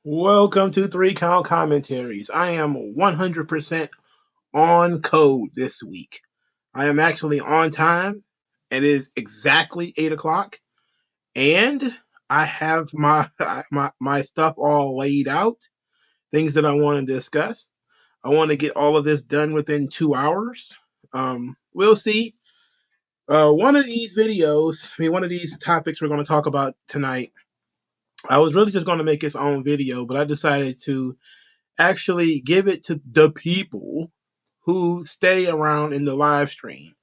Welcome to 3 Count Commentaries. I am 100% on code this week. I am actually on time. It is exactly 8 o'clock, and I have my stuff all laid out, things that I want to discuss. I want to get all of this done within 2 hours. We'll see. One of these videos, one of these topics we're going to talk about tonight, I was really just going to make its own video, but I decided to actually give it to the people who stay around in the live stream.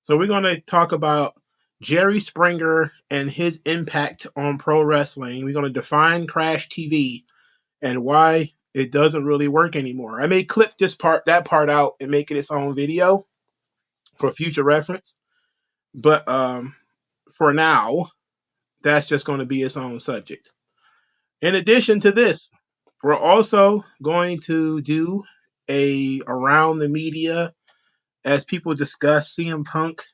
So we're going to talk about Jerry Springer and his impact on pro wrestling. We're going to define Crash TV and why it doesn't really work anymore. I may clip that part out and make it its own video for future reference, but for now, that's just going to be its own subject. In addition to this, we're also going to do a around the media as people discuss CM Punk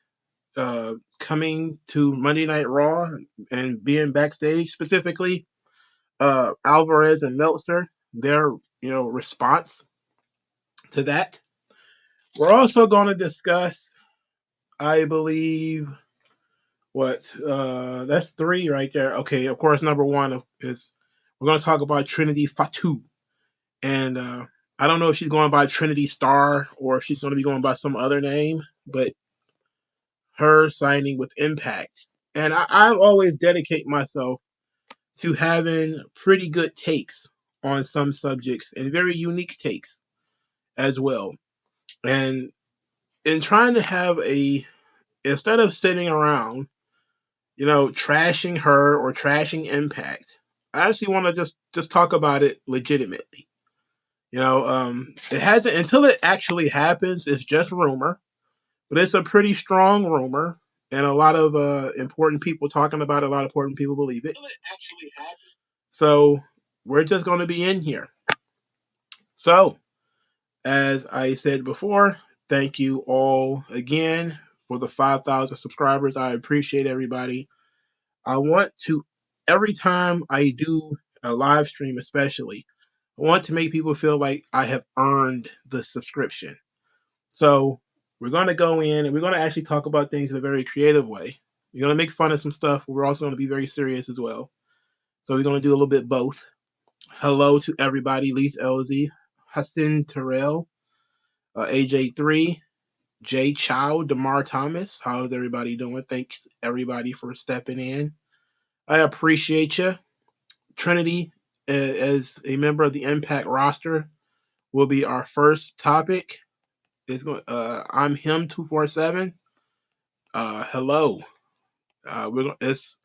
coming to Monday Night Raw and being backstage, specifically Alvarez and Meltzer, their response to that. We're also going to discuss, I believe, that's 3 right there. Okay, of course, number 1 is we're going to talk about Trinity Fatu. And I don't know if she's going by Trinity Star or if she's going to be going by some other name, but her signing with Impact. And I always dedicate myself to having pretty good takes on some subjects and very unique takes as well. And in trying to have instead of sitting around, trashing her or trashing Impact, I actually want to just talk about it legitimately. It hasn't until it actually happens. It's just rumor, but it's a pretty strong rumor, and a lot of important people talking about it. A lot of important people believe it. Until it actually happens. So we're just going to be in here. So, as I said before, thank you all again for the 5,000 subscribers. I appreciate everybody. I want to every time I do a live stream, especially. I want to make people feel like I have earned the subscription. So we're going to go in and we're going to actually talk about things in a very creative way. We're going to make fun of some stuff, but we're also going to be very serious as well. So we're going to do a little bit both. Hello to everybody. Lise LZ, Hassan Terrell, AJ3, Jay Chow, DeMar Thomas. How's everybody doing? Thanks everybody for stepping in. I appreciate you. Trinity, as a member of the Impact roster, will be our first topic. It's going. I'm him 247. Hello. It's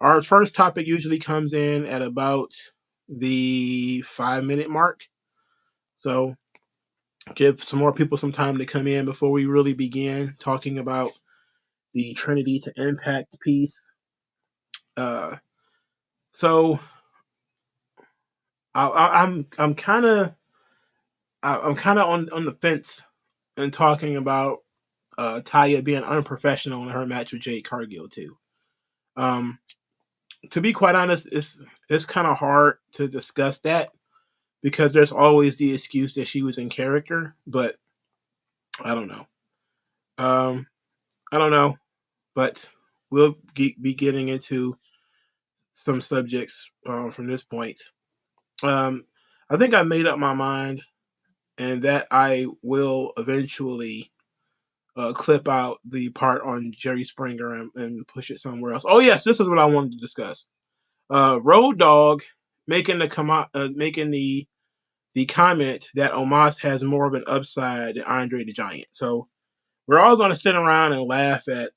our first topic usually comes in at about the 5-minute mark. So give some more people some time to come in before we really begin talking about the Trinity to Impact piece. So I'm kind of on the fence and talking about Taya being unprofessional in her match with Jade Cargill too. To be quite honest, it's kind of hard to discuss that because there's always the excuse that she was in character, but I don't know. I don't know, but we'll be getting into some subjects from this point. I think I made up my mind, and that I will eventually clip out the part on Jerry Springer and push it somewhere else. Oh yes, this is what I wanted to discuss. Road Dogg making the comment that Omos has more of an upside than Andre the Giant. So we're all going to sit around and laugh at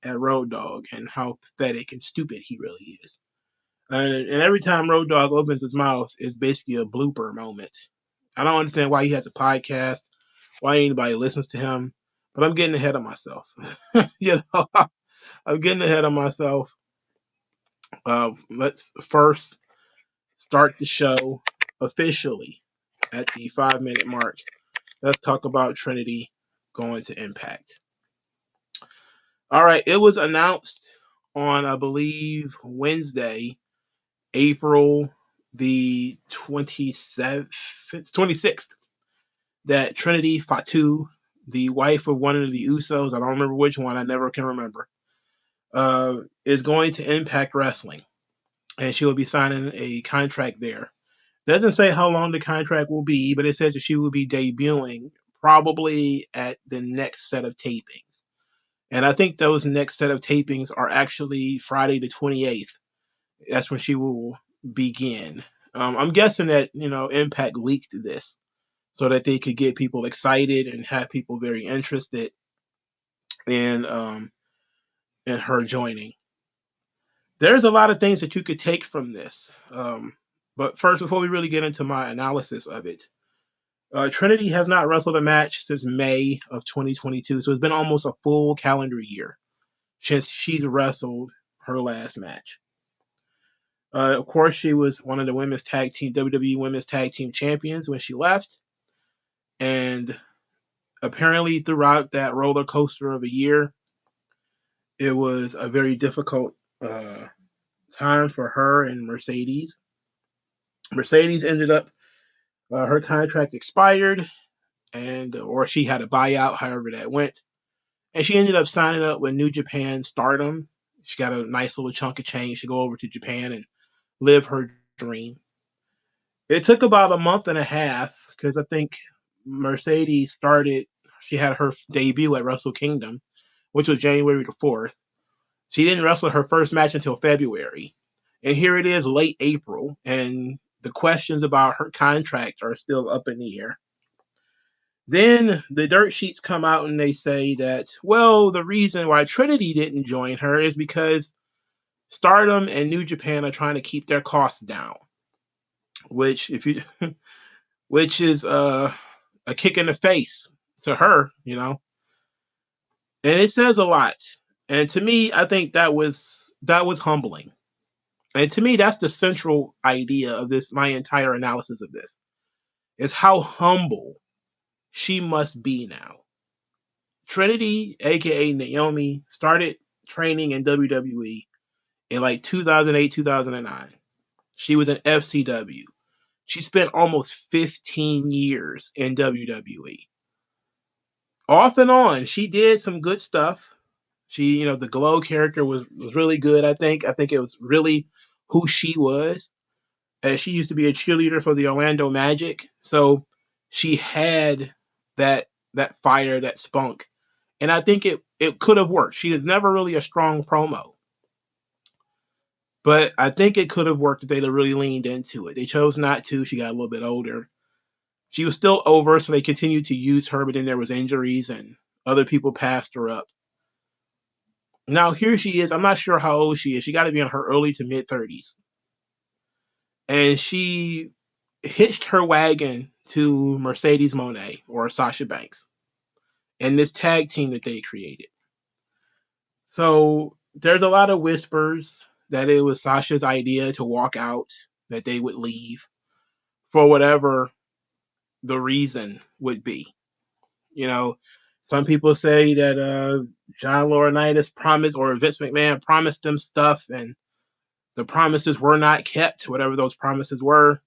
Road Dogg and how pathetic and stupid he really is. And every time Road Dogg opens his mouth, it's basically a blooper moment. I don't understand why he has a podcast, why anybody listens to him, but I'm getting ahead of myself. I'm getting ahead of myself. Let's first start the show officially at the 5-minute mark. Let's talk about Trinity going to Impact. All right, it was announced on, I believe, Wednesday, April the 26th, that Trinity Fatu, the wife of one of the Usos, I don't remember which one, I never can remember, is going to Impact Wrestling, and she will be signing a contract there. Doesn't say how long the contract will be, but it says that she will be debuting probably at the next set of tapings. And I think those next set of tapings are actually Friday the 28th. That's when she will begin. I'm guessing that, Impact leaked this so that they could get people excited and have people very interested in her joining. There's a lot of things that you could take from this. But first, before we really get into my analysis of it, Trinity has not wrestled a match since May of 2022, so it's been almost a full calendar year since she's wrestled her last match. Of course, she was one of the WWE Women's Tag Team Champions when she left, and apparently throughout that roller coaster of a year, it was a very difficult time for her and Mercedes. Mercedes ended up, her contract expired, or she had a buyout, however that went. And she ended up signing up with New Japan Stardom. She got a nice little chunk of change to go over to Japan and live her dream. It took about a month and a half because I think Mercedes she had her debut at Wrestle Kingdom, which was January the 4th. She didn't wrestle her first match until February. And here it is late April, and the questions about her contract are still up in the air. Then the dirt sheets come out and they say that, well, the reason why Trinity didn't join her is because Stardom and New Japan are trying to keep their costs down, which is a kick in the face to her, and it says a lot. And to me, I think that was humbling. And to me, that's the central idea of this, my entire analysis of this, is how humble she must be now. Trinity, aka Naomi, started training in WWE in like 2008, 2009. She was in FCW. She spent almost 15 years in WWE. Off and on, she did some good stuff. She, the Glow character was really good, I think. I think it was really who she was. And she used to be a cheerleader for the Orlando Magic. So she had that fire, that spunk. And I think it could have worked. She was never really a strong promo. But I think it could have worked if they'd have really leaned into it. They chose not to. She got a little bit older. She was still over, so they continued to use her, but then there was injuries and other people passed her up. Now here she is. I'm not sure how old she is. She got to be in her early to mid 30s. And she hitched her wagon to Mercedes Moné or Sasha Banks and this tag team that they created. So there's a lot of whispers that it was Sasha's idea to walk out, that they would leave for whatever the reason would be. Some people say that John Laurinaitis promised, or Vince McMahon promised them stuff, and the promises were not kept, whatever those promises were.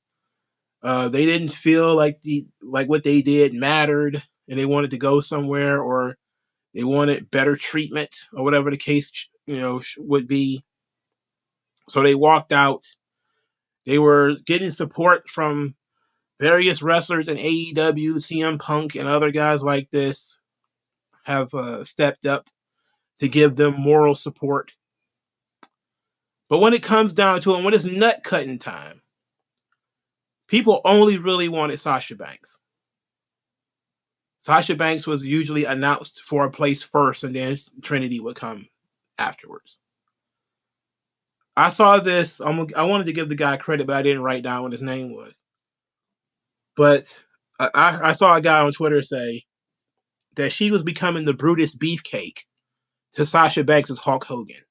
They didn't feel like what they did mattered, and they wanted to go somewhere, or they wanted better treatment, or whatever the case would be. So they walked out. They were getting support from various wrestlers in AEW, CM Punk, and other guys like this have stepped up to give them moral support. But when it comes down to it, when it's nut cutting time, people only really wanted Sasha Banks. Sasha Banks was usually announced for a place first, and then Trinity would come afterwards. I saw this. I wanted to give the guy credit, but I didn't write down what his name was. But I saw a guy on Twitter say that she was becoming the Brutus Beefcake to Sasha Banks' Hulk Hogan.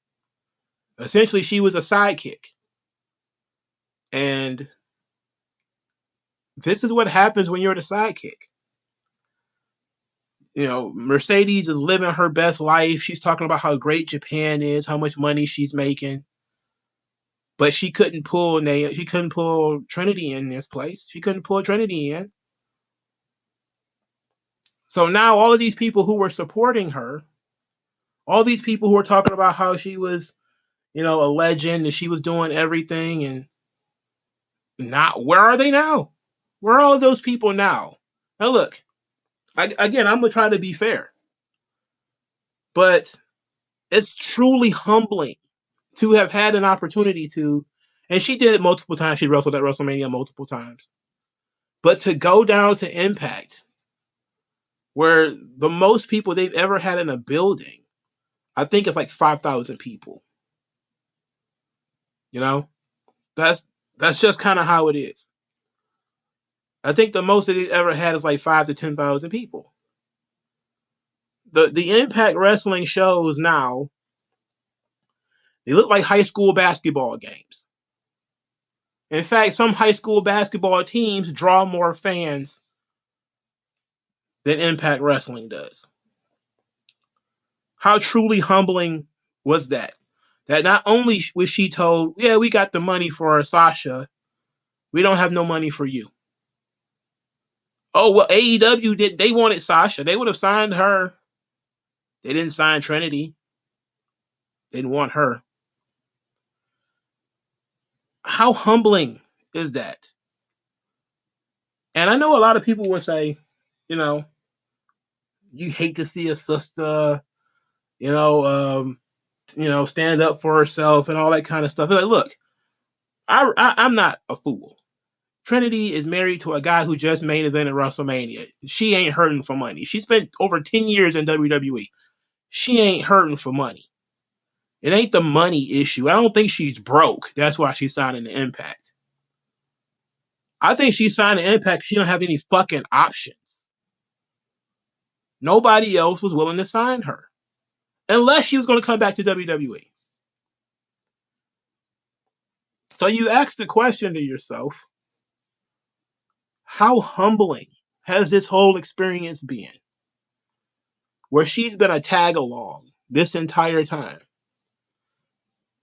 Essentially, she was a sidekick. And this is what happens when you're the sidekick. Mercedes is living her best life. She's talking about how great Japan is, how much money she's making. but she couldn't pull She couldn't pull Trinity in this place. She couldn't pull Trinity in. So now all of these people who were supporting her, all these people who were talking about how she was, a legend and she was doing everything, and not where are they now? Where are all of those people now? Now look, again, I'm gonna try to be fair, but it's truly humbling to have had an opportunity to, and she did it multiple times. She wrestled at WrestleMania multiple times, but to go down to Impact, where the most people they've ever had in a building, I think it's like 5,000 people. You know, that's just kind of how it is. I think the most that they've ever had is like 5 to 10,000 people. The Impact Wrestling shows now, they look like high school basketball games. In fact, some high school basketball teams draw more fans than Impact Wrestling does. How truly humbling was that? That not only was she told, yeah, we got the money for Sasha, we don't have no money for you. Oh, well, AEW did. They wanted Sasha. They would have signed her. They didn't sign Trinity. They didn't want her. How humbling is that? And I know a lot of people would say, you hate to see a sister, stand up for herself and all that kind of stuff. Like, look, I'm not a fool. Trinity is married to a guy who just main evented WrestleMania. She ain't hurting for money. She spent over 10 years in WWE. She ain't hurting for money. It ain't the money issue. I don't think she's broke. That's why she's signing the Impact. I think she's signing Impact. She don't have any fucking options. Nobody else was willing to sign her. Unless she was going to come back to WWE. So you ask the question to yourself, how humbling has this whole experience been? Where she's been a tag along this entire time.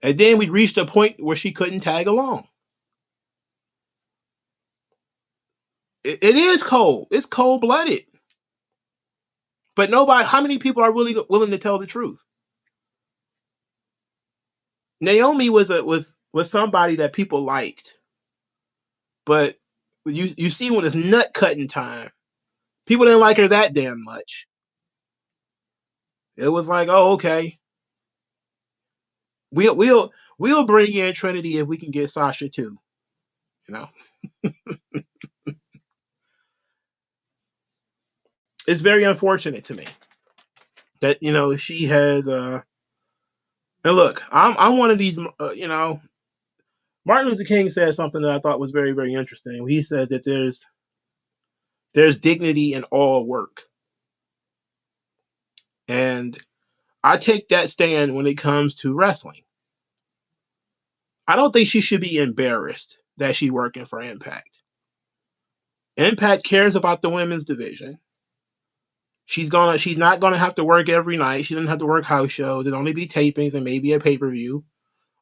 And then we reached a point where she couldn't tag along. It is cold. It's cold-blooded. But how many people are really willing to tell the truth? Naomi was somebody that people liked. But you see when it's nut cutting time, people didn't like her that damn much. It was like, oh, okay. We'll bring in Trinity if we can get Sasha too. It's very unfortunate to me that she has and look, I'm one of these Martin Luther King said something that I thought was very, very interesting. He says that there's dignity in all work. And I take that stand when it comes to wrestling. I don't think she should be embarrassed that she's working for Impact. Impact cares about the women's division. She's not gonna have to work every night. She doesn't have to work house shows. It'll only be tapings and maybe a pay-per-view.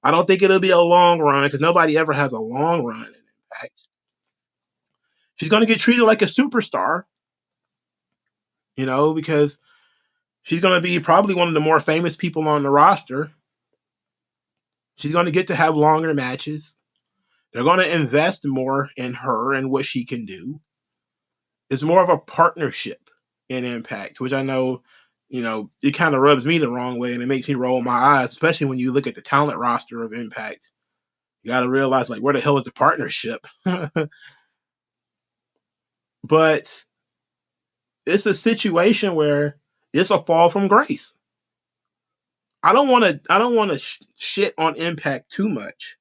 I don't think it'll be a long run because nobody ever has a long run in Impact. She's gonna get treated like a superstar, because she's gonna be probably one of the more famous people on the roster. She's gonna get to have longer matches. They're gonna invest more in her and what she can do. It's more of a partnership in Impact, which I know, it kind of rubs me the wrong way and it makes me roll my eyes, especially when you look at the talent roster of Impact. You got to realize, like, where the hell is the partnership? But it's a situation where it's a fall from grace. I don't want to shit on Impact too much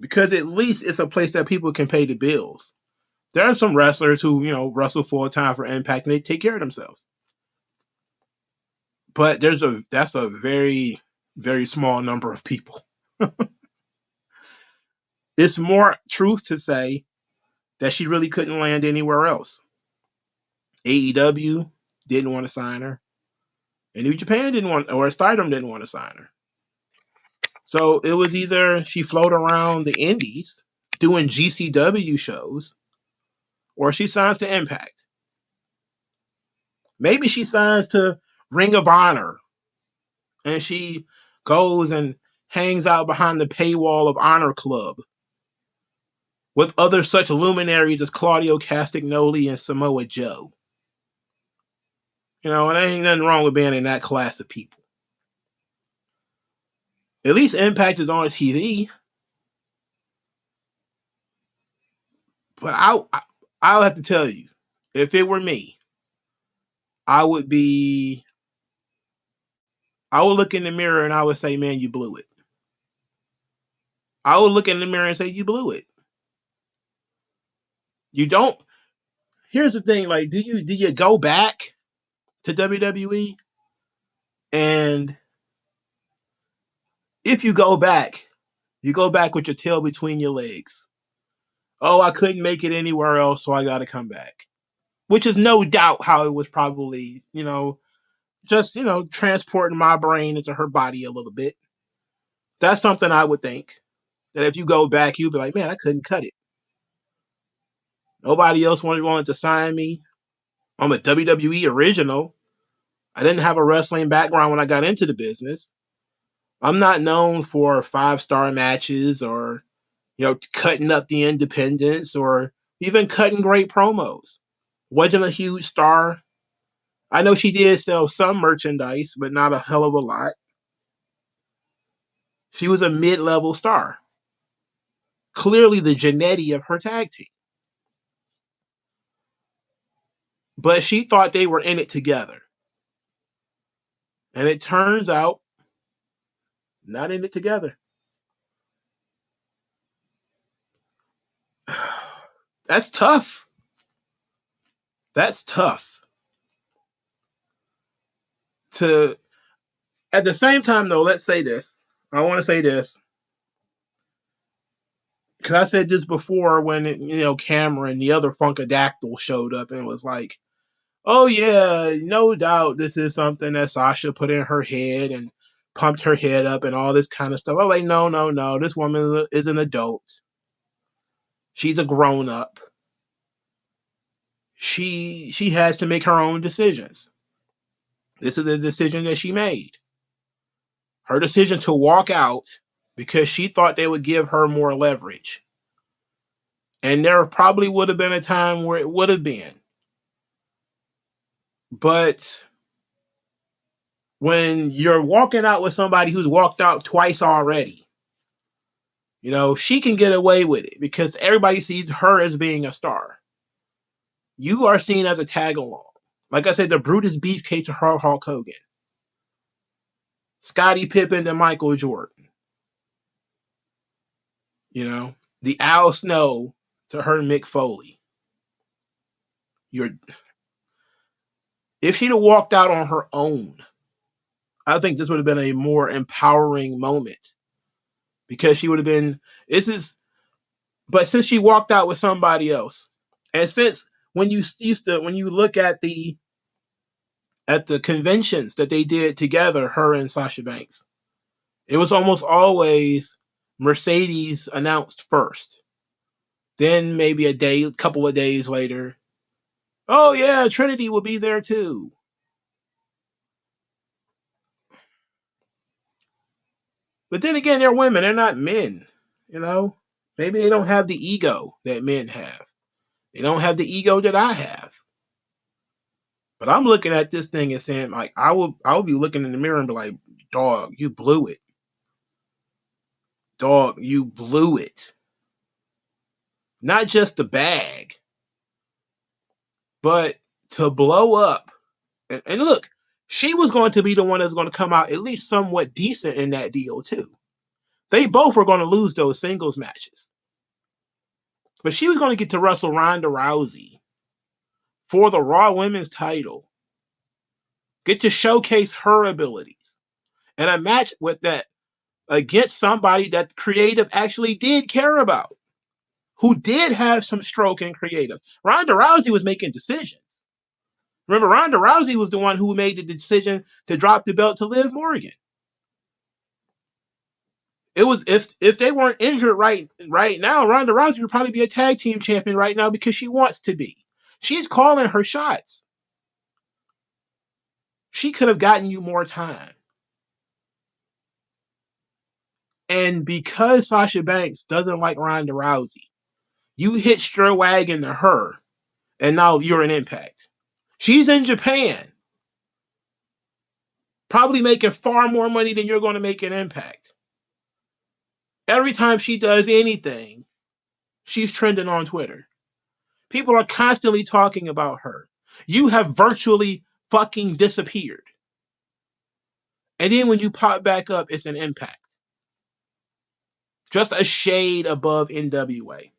because at least it's a place that people can pay the bills. There are some wrestlers who, wrestle full time for Impact and they take care of themselves. But that's a very, very small number of people. It's more truth to say that she really couldn't land anywhere else. AEW didn't want to sign her. And New Japan didn't want, or Stardom didn't want to sign her. So it was either she floated around the indies doing GCW shows, or she signs to Impact. Maybe she signs to Ring of Honor and she goes and hangs out behind the paywall of Honor Club with other such luminaries as Claudio Castagnoli and Samoa Joe. And there ain't nothing wrong with being in that class of people. At least Impact is on TV. But I'll have to tell you, if it were me, I would look in the mirror and I would say, man, you blew it. I would look in the mirror and say, you blew it. You don't. Here's the thing, do you go back to WWE? And if you go back with your tail between your legs. Oh, I couldn't make it anywhere else, so I got to come back. Which is no doubt how it was probably, just, transporting my brain into her body a little bit. That's something I would think. That if you go back, you'd be like, man, I couldn't cut it. Nobody else wanted to sign me. I'm a WWE original. I didn't have a wrestling background when I got into the business. I'm not known for 5-star matches or, cutting up the independents or even cutting great promos. Wasn't a huge star. I know she did sell some merchandise, but not a hell of a lot. She was a mid-level star. Clearly the Jannetty of her tag team. But she thought they were in it together. And it turns out, not in it together. That's tough. That's tough. At the same time, though, let's say this. I want to say this. Because I said this before when, Cameron, the other Funkadactyl, showed up and was like, oh, yeah, no doubt this is something that Sasha put in her head and pumped her head up and all this kind of stuff. I was like, no. This woman is an adult. She's a grown-up. She has to make her own decisions. This is the decision that she made. Her decision to walk out because she thought they would give her more leverage. And there probably would have been a time where it would have been. But when you're walking out with somebody who's walked out twice already, she can get away with it because everybody sees her as being a star. You are seen as a tag along. Like I said, the Brutus Beefcake to Hulk Hogan. Scottie Pippen to Michael Jordan. The Al Snow to her Mick Foley. If she'd have walked out on her own, I think this would have been a more empowering moment. Because she would have been, but since she walked out with somebody else, and since when you look at the conventions that they did together, her and Sasha Banks, it was almost always Mercedes announced first. Then maybe a couple of days later, oh yeah, Trinity will be there too. But then again, they're women, they're not men, Maybe they don't have the ego that men have. They don't have the ego that I have. But I'm looking at this thing and saying, like, I will be looking in the mirror and be like, dog, you blew it. Dog, you blew it. Not just the bag, but to blow up. And look, she was going to be the one that's going to come out at least somewhat decent in that deal too. They both were going to lose those singles matches. But she was going to get to wrestle Ronda Rousey for the Raw Women's title. Get to showcase her abilities. And a match with that against somebody that creative actually did care about. Who did have some stroke in creative. Ronda Rousey was making decisions. Remember, Ronda Rousey was the one who made the decision to drop the belt to Liv Morgan. It was if they weren't injured right now, Ronda Rousey would probably be a tag team champion right now because she wants to be. She's calling her shots. She could have gotten you more time. And because Sasha Banks doesn't like Ronda Rousey, you hitched your wagon to her, and now you're an Impact. She's in Japan, probably making far more money than you're going to make in Impact. Every time she does anything, she's trending on Twitter. People are constantly talking about her. You have virtually fucking disappeared. And then when you pop back up, it's an Impact. Just a shade above NWA.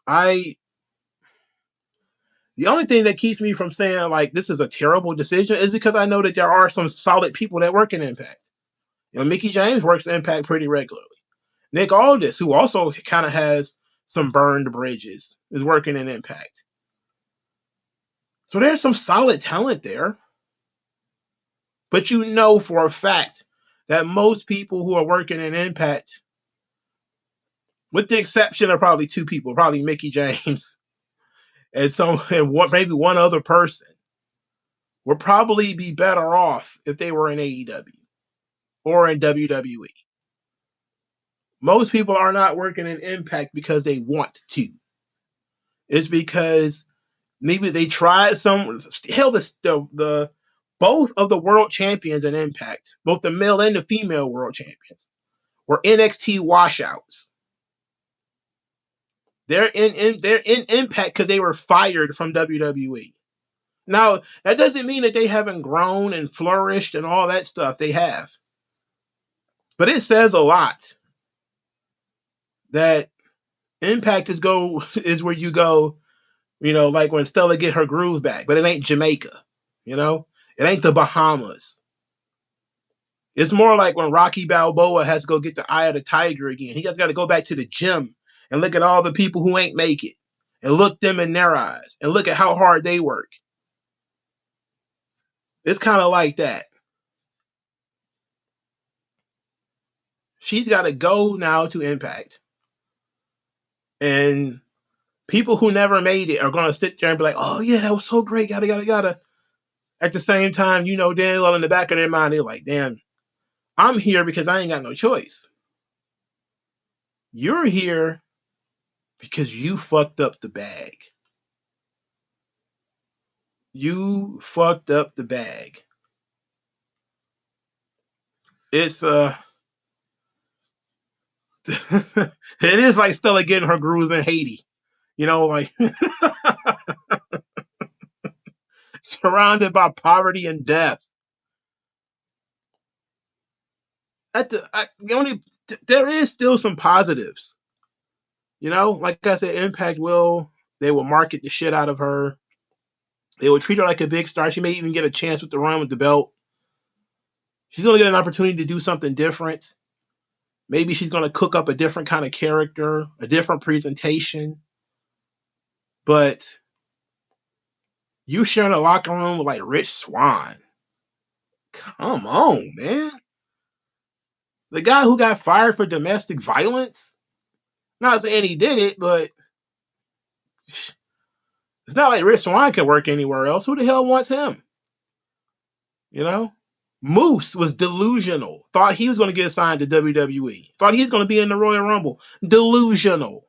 The only thing that keeps me from saying like this is a terrible decision is because I know that there are some solid people that work in Impact. Mickey James works in Impact pretty regularly. Nick Aldis, who also kind of has some burned bridges, is working in Impact. So there's some solid talent there. But you know for a fact that most people who are working in Impact, with the exception of probably two people, probably Mickey James and maybe one other person, would probably be better off if they were in AEW or in WWE. Most people are not working in Impact because they want to. It's because maybe they tried the both of the world champions in Impact, both the male and the female world champions, were NXT washouts. They're in Impact because they were fired from WWE. Now, that doesn't mean that they haven't grown and flourished and all that stuff. They have. But it says a lot that Impact is where you go, like when Stella get her groove back, but it ain't Jamaica, it ain't the Bahamas. It's more like when Rocky Balboa has to go get the eye of the tiger again. He just got to go back to the gym and look at all the people who ain't make it and look them in their eyes and look at how hard they work. It's kind of like that. She's got to go now to Impact. And people who never made it are going to sit there and be like, oh, yeah, that was so great. Gotta. At the same time, damn well in the back of their mind, they're like, damn, I'm here because I ain't got no choice. You're here because you fucked up the bag. You fucked up the bag. It's it is like Stella getting her grooves in Haiti. Like surrounded by poverty and death. There is still some positives. Like I said, Impact they will market the shit out of her. They will treat her like a big star. She may even get a chance with the run with the belt. She's going to get an opportunity to do something different. Maybe she's going to cook up a different kind of character, a different presentation. But you sharing a locker room with like Rich Swann. Come on, man. The guy who got fired for domestic violence. Not saying he did it, but it's not like Rich Swann can work anywhere else. Who the hell wants him? Moose was delusional. Thought he was going to get assigned to WWE. Thought he was going to be in the Royal Rumble. Delusional.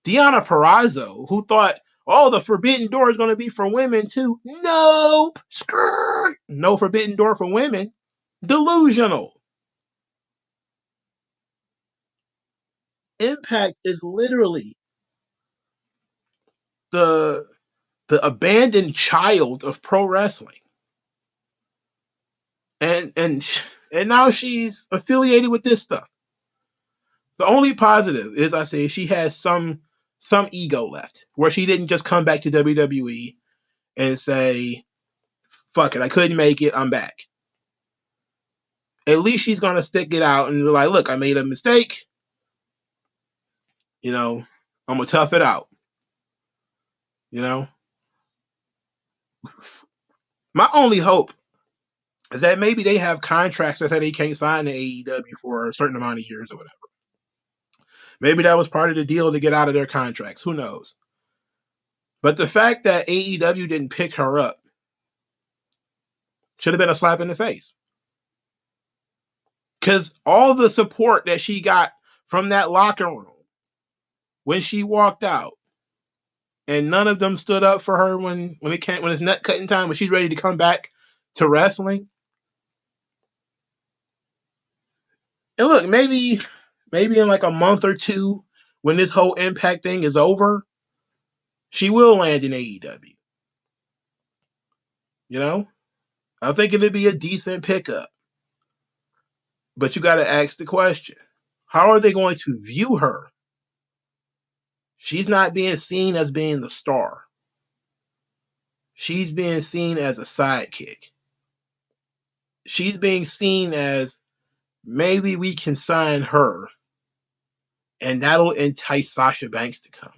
Deonna Purrazzo, who thought, oh, the Forbidden Door is going to be for women too. Nope. Skirt. No Forbidden Door for women. Delusional. Impact is literally the abandoned child of pro wrestling. And now she's affiliated with this stuff. The only positive is I say she has some ego left, where she didn't just come back to WWE and say, fuck it, I couldn't make it, I'm back. At least she's gonna stick it out and be like, look, I made a mistake. I'm gonna tough it out. My only hope is that maybe they have contracts that say they can't sign to AEW for a certain amount of years or whatever. Maybe that was part of the deal to get out of their contracts. Who knows? But the fact that AEW didn't pick her up should have been a slap in the face. Because all the support that she got from that locker room when she walked out, and none of them stood up for her when it's nut cutting time, when she's ready to come back to wrestling. And look, maybe in like a month or two, when this whole Impact thing is over, she will land in AEW. You know, I think it'd be a decent pickup. But you got to ask the question: how are they going to view her? She's not being seen as being the star. She's being seen as a sidekick. She's being seen as, maybe we can sign her and that'll entice Sasha Banks to come.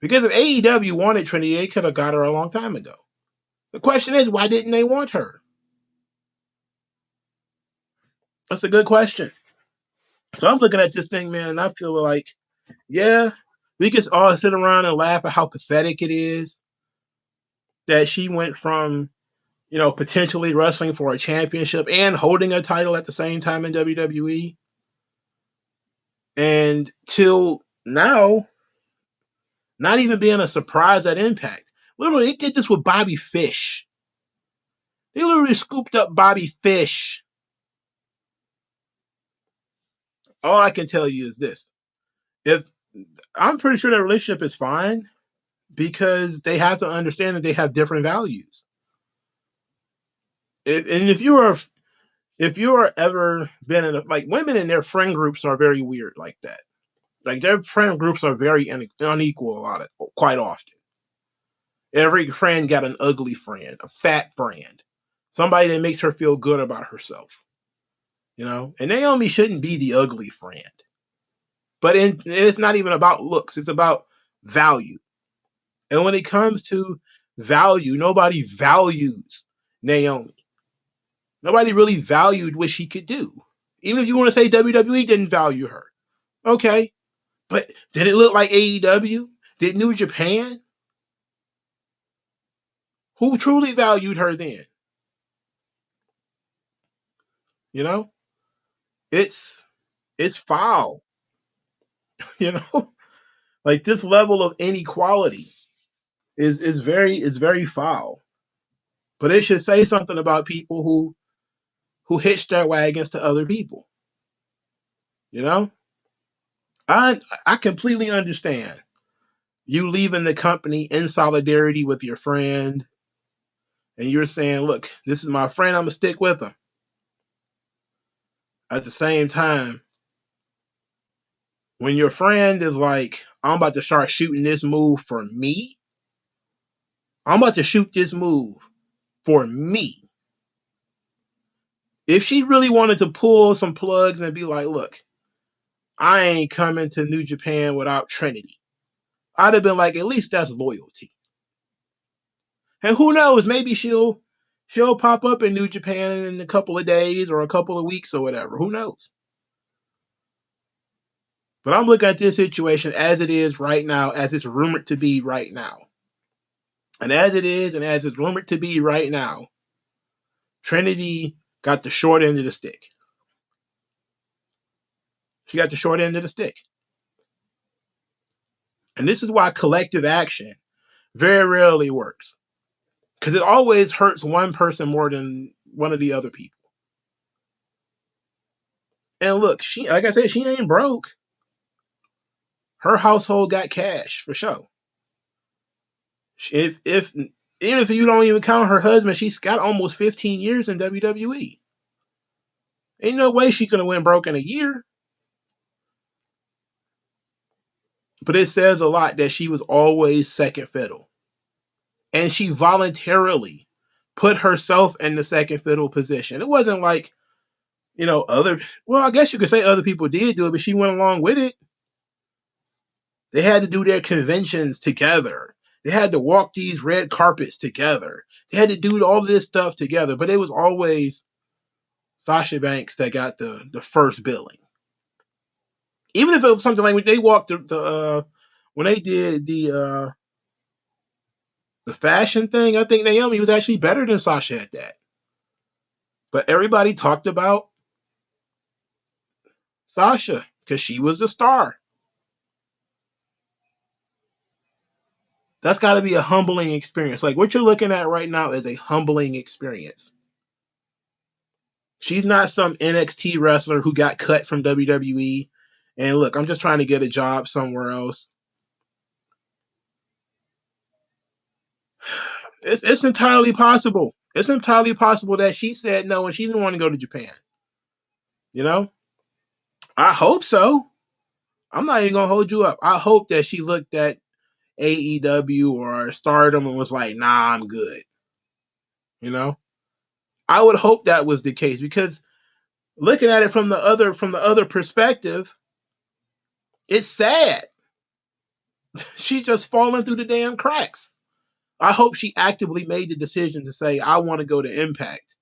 Because if AEW wanted Trinity, they could have got her a long time ago. The question is, why didn't they want her? That's a good question. So I'm looking at this thing, man, and I feel like, yeah, we can all sit around and laugh at how pathetic it is that she went from, potentially wrestling for a championship and holding a title at the same time in WWE, and till now, not even being a surprise at Impact. Literally, they did this with Bobby Fish. They literally scooped up Bobby Fish. All I can tell you is this: if I'm pretty sure their relationship is fine, because they have to understand that they have different values. If you are ever been in like, women in their friend groups are very weird like that. Like, their friend groups are very unequal quite often. Every friend got an ugly friend, a fat friend, somebody that makes her feel good about herself. And Naomi shouldn't be the ugly friend. But it's not even about looks. It's about value. And when it comes to value, nobody values Naomi. Nobody really valued what she could do. Even if you want to say WWE didn't value her. Okay. But did it look like AEW? Did New Japan? Who truly valued her then? It's foul. Like, this level of inequality is very foul. But it should say something about people who hitch their wagons to other people. I completely understand you leaving the company in solidarity with your friend, and you're saying, look, this is my friend, I'm gonna stick with him. At the same time, when your friend is like, I'm about to start shooting this move for me, I'm about to shoot this move for me. If she really wanted to pull some plugs and be like, look, I ain't coming to New Japan without Trinity, I'd have been like, at least that's loyalty. And who knows, maybe she'll pop up in New Japan in a couple of days or a couple of weeks or whatever. Who knows? But I'm looking at this situation as it is right now, as it's rumored to be right now. And as it is, and as it's rumored to be right now, Trinity got the short end of the stick. She got the short end of the stick. And this is why collective action very rarely works. Because it always hurts one person more than one of the other people. And look, like I said, she ain't broke. Her household got cash for sure. Even if you don't even count her husband, she's got almost 15 years in WWE. Ain't no way she's gonna win broke in a year. But it says a lot that she was always second fiddle. And she voluntarily put herself in the second fiddle position. It wasn't like, I guess you could say other people did do it, but she went along with it. They had to do their conventions together. They had to walk these red carpets together. They had to do all this stuff together, but it was always Sasha Banks that got the first billing. Even if it was something like when they walked when they did the fashion thing, I think Naomi was actually better than Sasha at that. But everybody talked about Sasha because she was the star. That's got to be a humbling experience. Like what you're looking at right now is a humbling experience. She's not some NXT wrestler who got cut from WWE. And look, I'm just trying to get a job somewhere else. It's entirely possible. It's entirely possible that she said no and she didn't want to go to Japan. You know? I hope so. I'm not even gonna hold you up. I hope that she looked at AEW or Stardom and was like, "Nah, I'm good." You know, I would hope that was the case because looking at it from the other perspective, it's sad. She just falling through the damn cracks. I hope she actively made the decision to say, "I want to go to Impact,"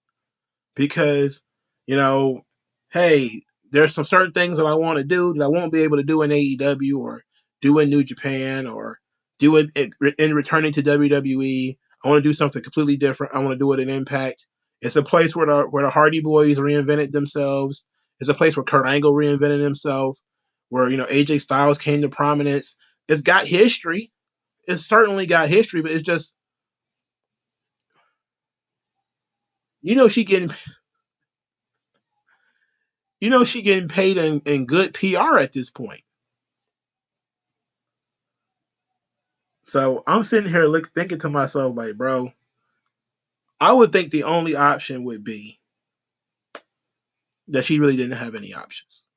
because you know, hey, there's some certain things that I want to do that I won't be able to do in AEW or do in New Japan or do it in returning to WWE. I want to do something completely different. I want to do it in Impact. It's a place where the Hardy Boys reinvented themselves. It's a place where Kurt Angle reinvented himself, where AJ Styles came to prominence. It's got history. It's certainly got history, but it's just she getting she getting paid in good PR at this point. So I'm sitting here thinking to myself, like, bro, I would think the only option would be that she really didn't have any options.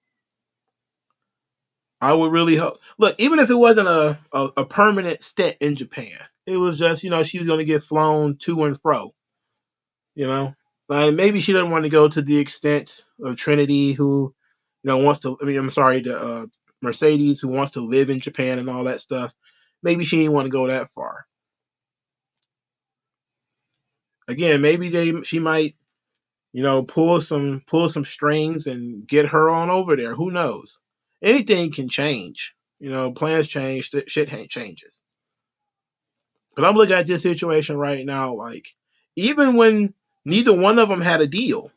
I would really hope. Look, even if it wasn't a permanent stint in Japan, it was just, she was going to get flown to and fro. Maybe she doesn't want to go to the extent of Trinity, who, wants to. I mean, I'm sorry, the Mercedes, who wants to live in Japan and all that stuff. Maybe she didn't want to go that far. Again, maybe she might, pull some strings and get her on over there. Who knows? Anything can change. Plans change, shit changes. But I'm looking at this situation right now, like, even when neither one of them had a deal,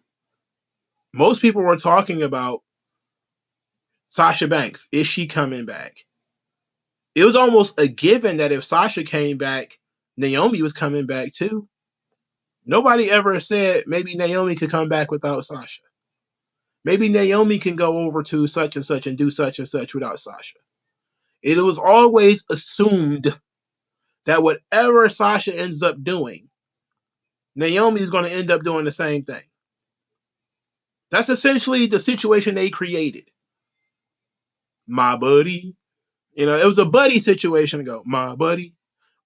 most people were talking about Sasha Banks. Is she coming back? It was almost a given that if Sasha came back, Naomi was coming back too. Nobody ever said maybe Naomi could come back without Sasha. Maybe Naomi can go over to such and do such and such without Sasha. It was always assumed that whatever Sasha ends up doing, Naomi is going to end up doing the same thing. That's essentially the situation they created. My buddy. It was a buddy situation to go. My buddy.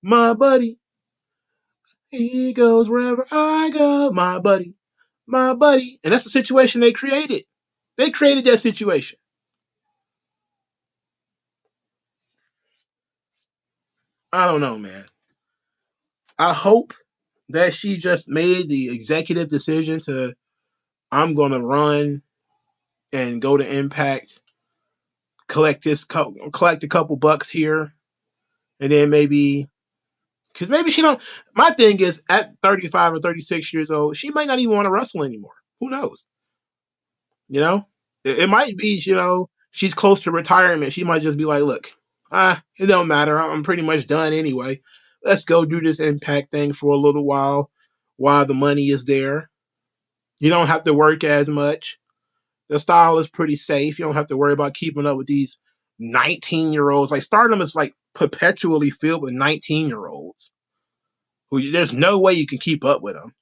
My buddy. He goes wherever I go. My buddy. My buddy. And that's the situation they created. They created that situation. I don't know, man. I hope that she just made the executive decision to, I'm going to run and go to Impact, collect a couple bucks here, and then maybe, because maybe she don't. My thing is, at 35 or 36 years old, she might not even want to wrestle anymore. Who knows? It might be, she's close to retirement. She might just be like, look, it don't matter. I'm pretty much done anyway. Let's go do this Impact thing for a little while the money is there. You don't have to work as much. The style is pretty safe. You don't have to worry about keeping up with these 19-year-olds. Like, Stardom is like perpetually filled with 19-year-olds who there's no way you can keep up with them.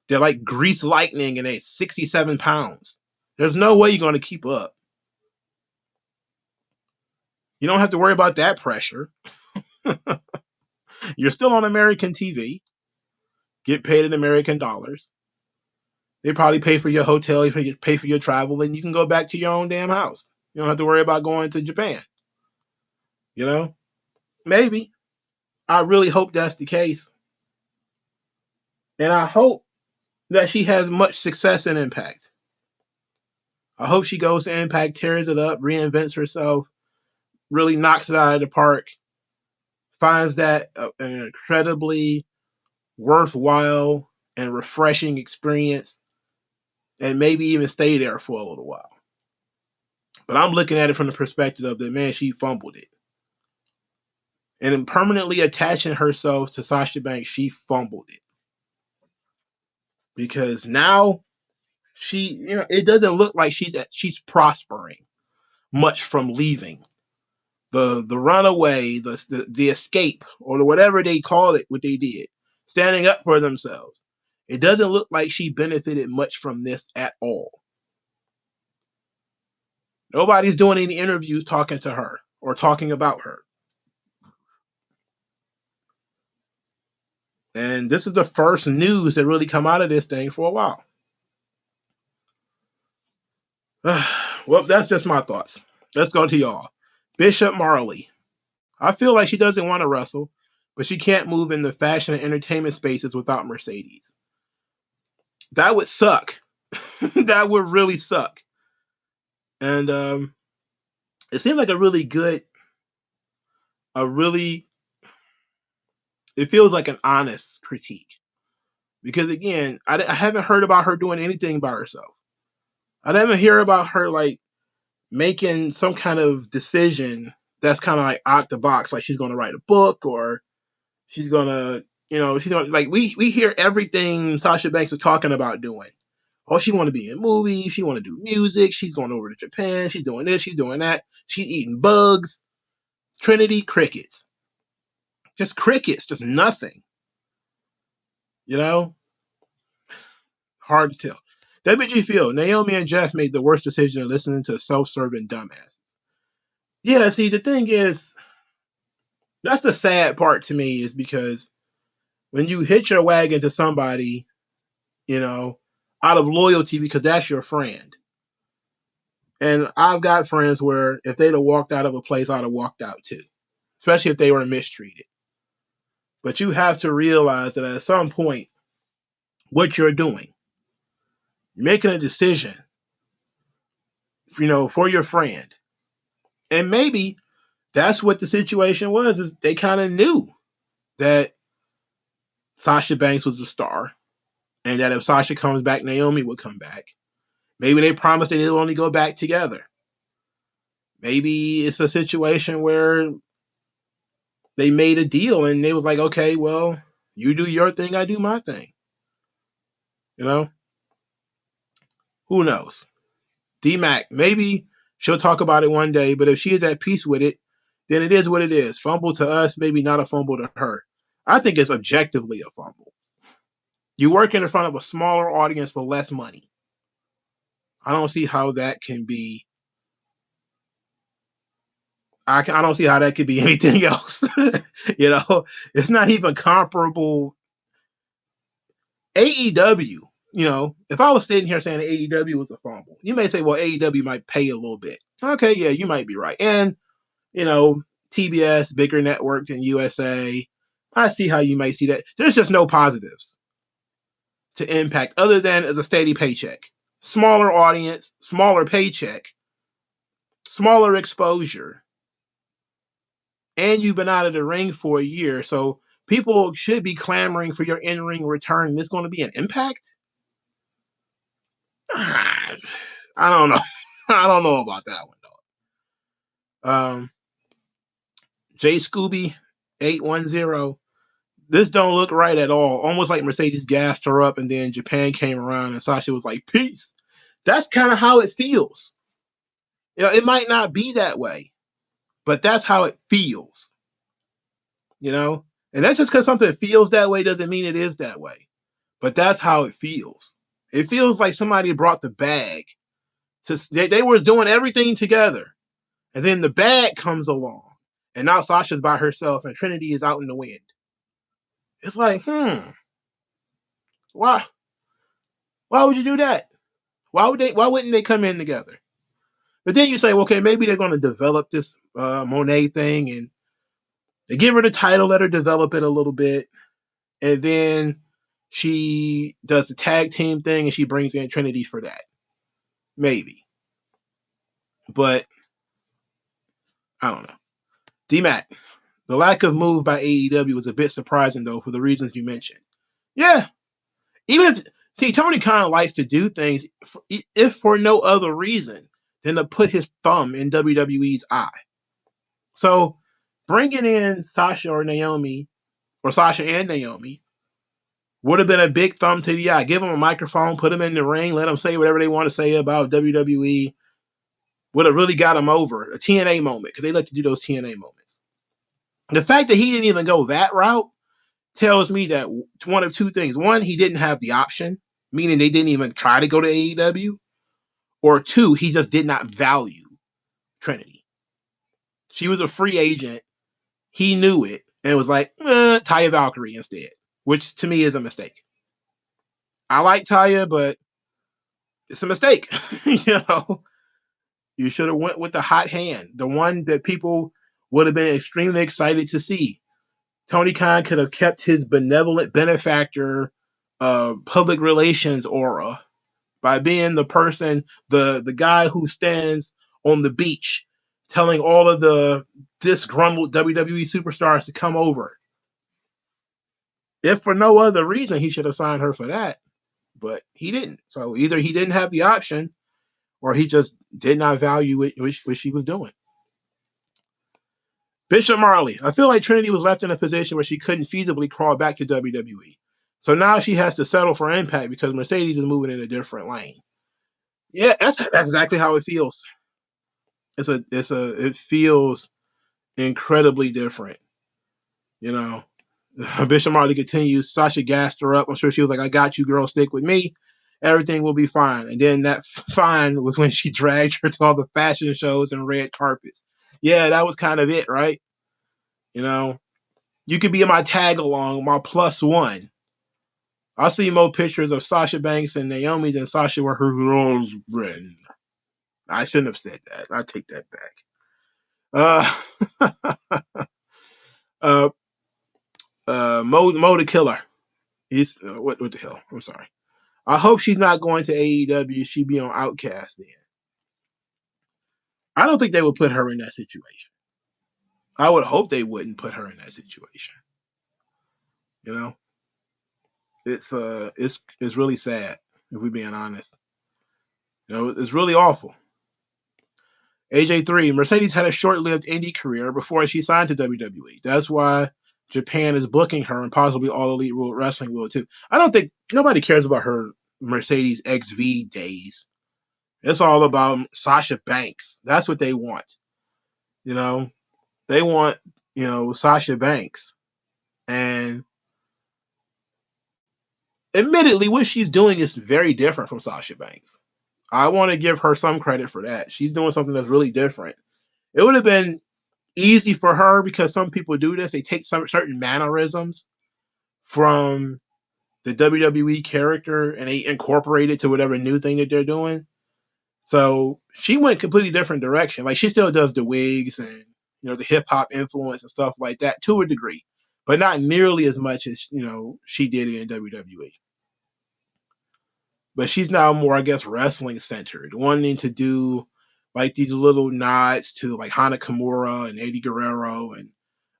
They're like grease lightning and they're 67 pounds. There's no way you're going to keep up. You don't have to worry about that pressure. You're still on American TV. Get paid in American dollars. They probably pay for your hotel, pay for your travel, and you can go back to your own damn house. You don't have to worry about going to Japan. Maybe. I really hope that's the case. And I hope that she has much success in Impact. I hope she goes to Impact, tears it up, reinvents herself, really knocks it out of the park, finds that an incredibly worthwhile and refreshing experience, and maybe even stay there for a little while. But I'm looking at it from the perspective of that, man, she fumbled it. And in permanently attaching herself to Sasha Banks, she fumbled it. Because now it doesn't look like she's prospering much from leaving. The runaway, the escape, or whatever they call it, what they did, standing up for themselves. It doesn't look like she benefited much from this at all. Nobody's doing any interviews talking to her or talking about her. And this is the first news that really come out of this thing for a while. Well, that's just my thoughts. Let's go to y'all. Bishop Marley. I feel like she doesn't want to wrestle, but she can't move in the fashion and entertainment spaces without Mercedes. That would suck. That would really suck. And it seemed like it feels like an honest critique. Because again, I haven't heard about her doing anything by herself. I didn't hear about her like making some kind of decision that's kind of like out the box, like she's going to write a book or she's going to, she's going to, like we hear everything Sasha Banks is talking about doing. Oh, she want to be in movies. She want to do music. She's going over to Japan. She's doing this. She's doing that. She's eating bugs. Trinity, crickets. Just crickets. Just nothing. Hard to tell. WG Phil, Naomi and Jeff made the worst decision of listening to self-serving dumbasses. Yeah, see, the thing is, that's the sad part to me, is because when you hitch your wagon to somebody, out of loyalty because that's your friend. And I've got friends where if they'd have walked out of a place, I'd have walked out too, especially if they were mistreated. But you have to realize that at some point, what you're doing, you're making a decision, for your friend. And maybe that's what the situation was, is they kind of knew that Sasha Banks was a star and that if Sasha comes back, Naomi would come back. Maybe they promised they would only go back together. Maybe it's a situation where they made a deal and they was like, okay, well, you do your thing, I do my thing. Who knows? D-Mac, maybe she'll talk about it one day, but if she is at peace with it, then it is what it is. Fumble to us, maybe not a fumble to her. I think it's objectively a fumble. You work in front of a smaller audience for less money. I don't see how that can be. I don't see how that could be anything else. It's not even comparable. AEW, if I was sitting here saying AEW was a fumble, you may say, well, AEW might pay a little bit. Okay, yeah, you might be right. And, TBS, bigger network than USA. I see how you might see that. There's just no positives to Impact other than as a steady paycheck. Smaller audience, smaller paycheck, smaller exposure. And you've been out of the ring for a year. So people should be clamoring for your in-ring return. This going to be an Impact? I don't know. I don't know about that one, though. J Scooby 810. This don't look right at all. Almost like Mercedes gassed her up and then Japan came around and Sasha was like, peace. That's kind of how it feels. It might not be that way, but that's how it feels. And that's just because something feels that way doesn't mean it is that way. But that's how it feels. It feels like somebody brought the bag. They were doing everything together. And then the bag comes along. And now Sasha's by herself and Trinity is out in the wind. It's like, why? Why would you do that? Why wouldn't they come in together? But then you say, okay, maybe they're going to develop this Monet thing and They give her the title, let her develop it a little bit, and then she does the tag team thing and she brings in Trinity for that. Maybe. But I don't know. D-Mac, the lack of move by AEW was a bit surprising, though, for the reasons you mentioned. Yeah. Even if, see, Tony Khan likes to do things, if for no other reason than to put his thumb in WWE's eye. So bringing in Sasha or Naomi, or Sasha and Naomi, would have been a big thumb to the eye. Give them a microphone, put them in the ring, let them say whatever they want to say about WWE. Would have really got them over. A TNA moment, because they like to do those TNA moments. The fact that he didn't even go that route tells me that one of two things. One, he didn't have the option, meaning they didn't even try to go to AEW. Or two, he just did not value Trinity. She was a free agent. He knew it and was like, Taya Valkyrie instead, which to me is a mistake. I like Taya, but it's a mistake. You should have went with the hot hand, the one that people would have been extremely excited to see. Tony Khan could have kept his benevolent benefactor public relations aura by being the person, the guy who stands on the beach telling all of the disgruntled WWE superstars to come over. If for no other reason, he should have signed her for that, but he didn't. So either he didn't have the option or he just did not value it, which she was doing. Bishop Marley, I feel like Trinity was left in a position where she couldn't feasibly crawl back to WWE. So now she has to settle for Impact because Mercedes is moving in a different lane. Yeah, that's exactly how it feels. It feels incredibly different. Bishop Marley continues. Sasha gassed her up. I'm sure she was like, I got you, girl. Stick with me. Everything will be fine. And then that fine was when she dragged her to all the fashion shows and red carpets. Yeah, that was kind of it, right? You could be my tag along, my plus one. I see more pictures of Sasha Banks and Naomi than Sasha were her girlfriend. I shouldn't have said that. I take that back. Mo the Killer. He's what the hell? I'm sorry. I hope she's not going to AEW. She'd be on Outcast then. I don't think they would put her in that situation. I would hope they wouldn't put her in that situation. It's really sad if we're being honest. It's really awful. AJ3, Mercedes had a short-lived indie career before she signed to WWE. That's why Japan is booking her and possibly All Elite World Wrestling will too. I don't think nobody cares about her Mercedes XV days. It's all about Sasha Banks. That's what they want. They want, Sasha Banks. And admittedly, what she's doing is very different from Sasha Banks. I want to give her some credit for that. She's doing something that's really different. It would have been easy for her because some people do this. They take some certain mannerisms from the WWE character and they incorporate it to whatever new thing that they're doing. So she went a completely different direction. Like she still does the wigs and the hip hop influence and stuff like that to a degree, but not nearly as much as she did in WWE. But she's now more, I guess, wrestling centered, wanting to do like these little nods to like Hana Kimura and Eddie Guerrero and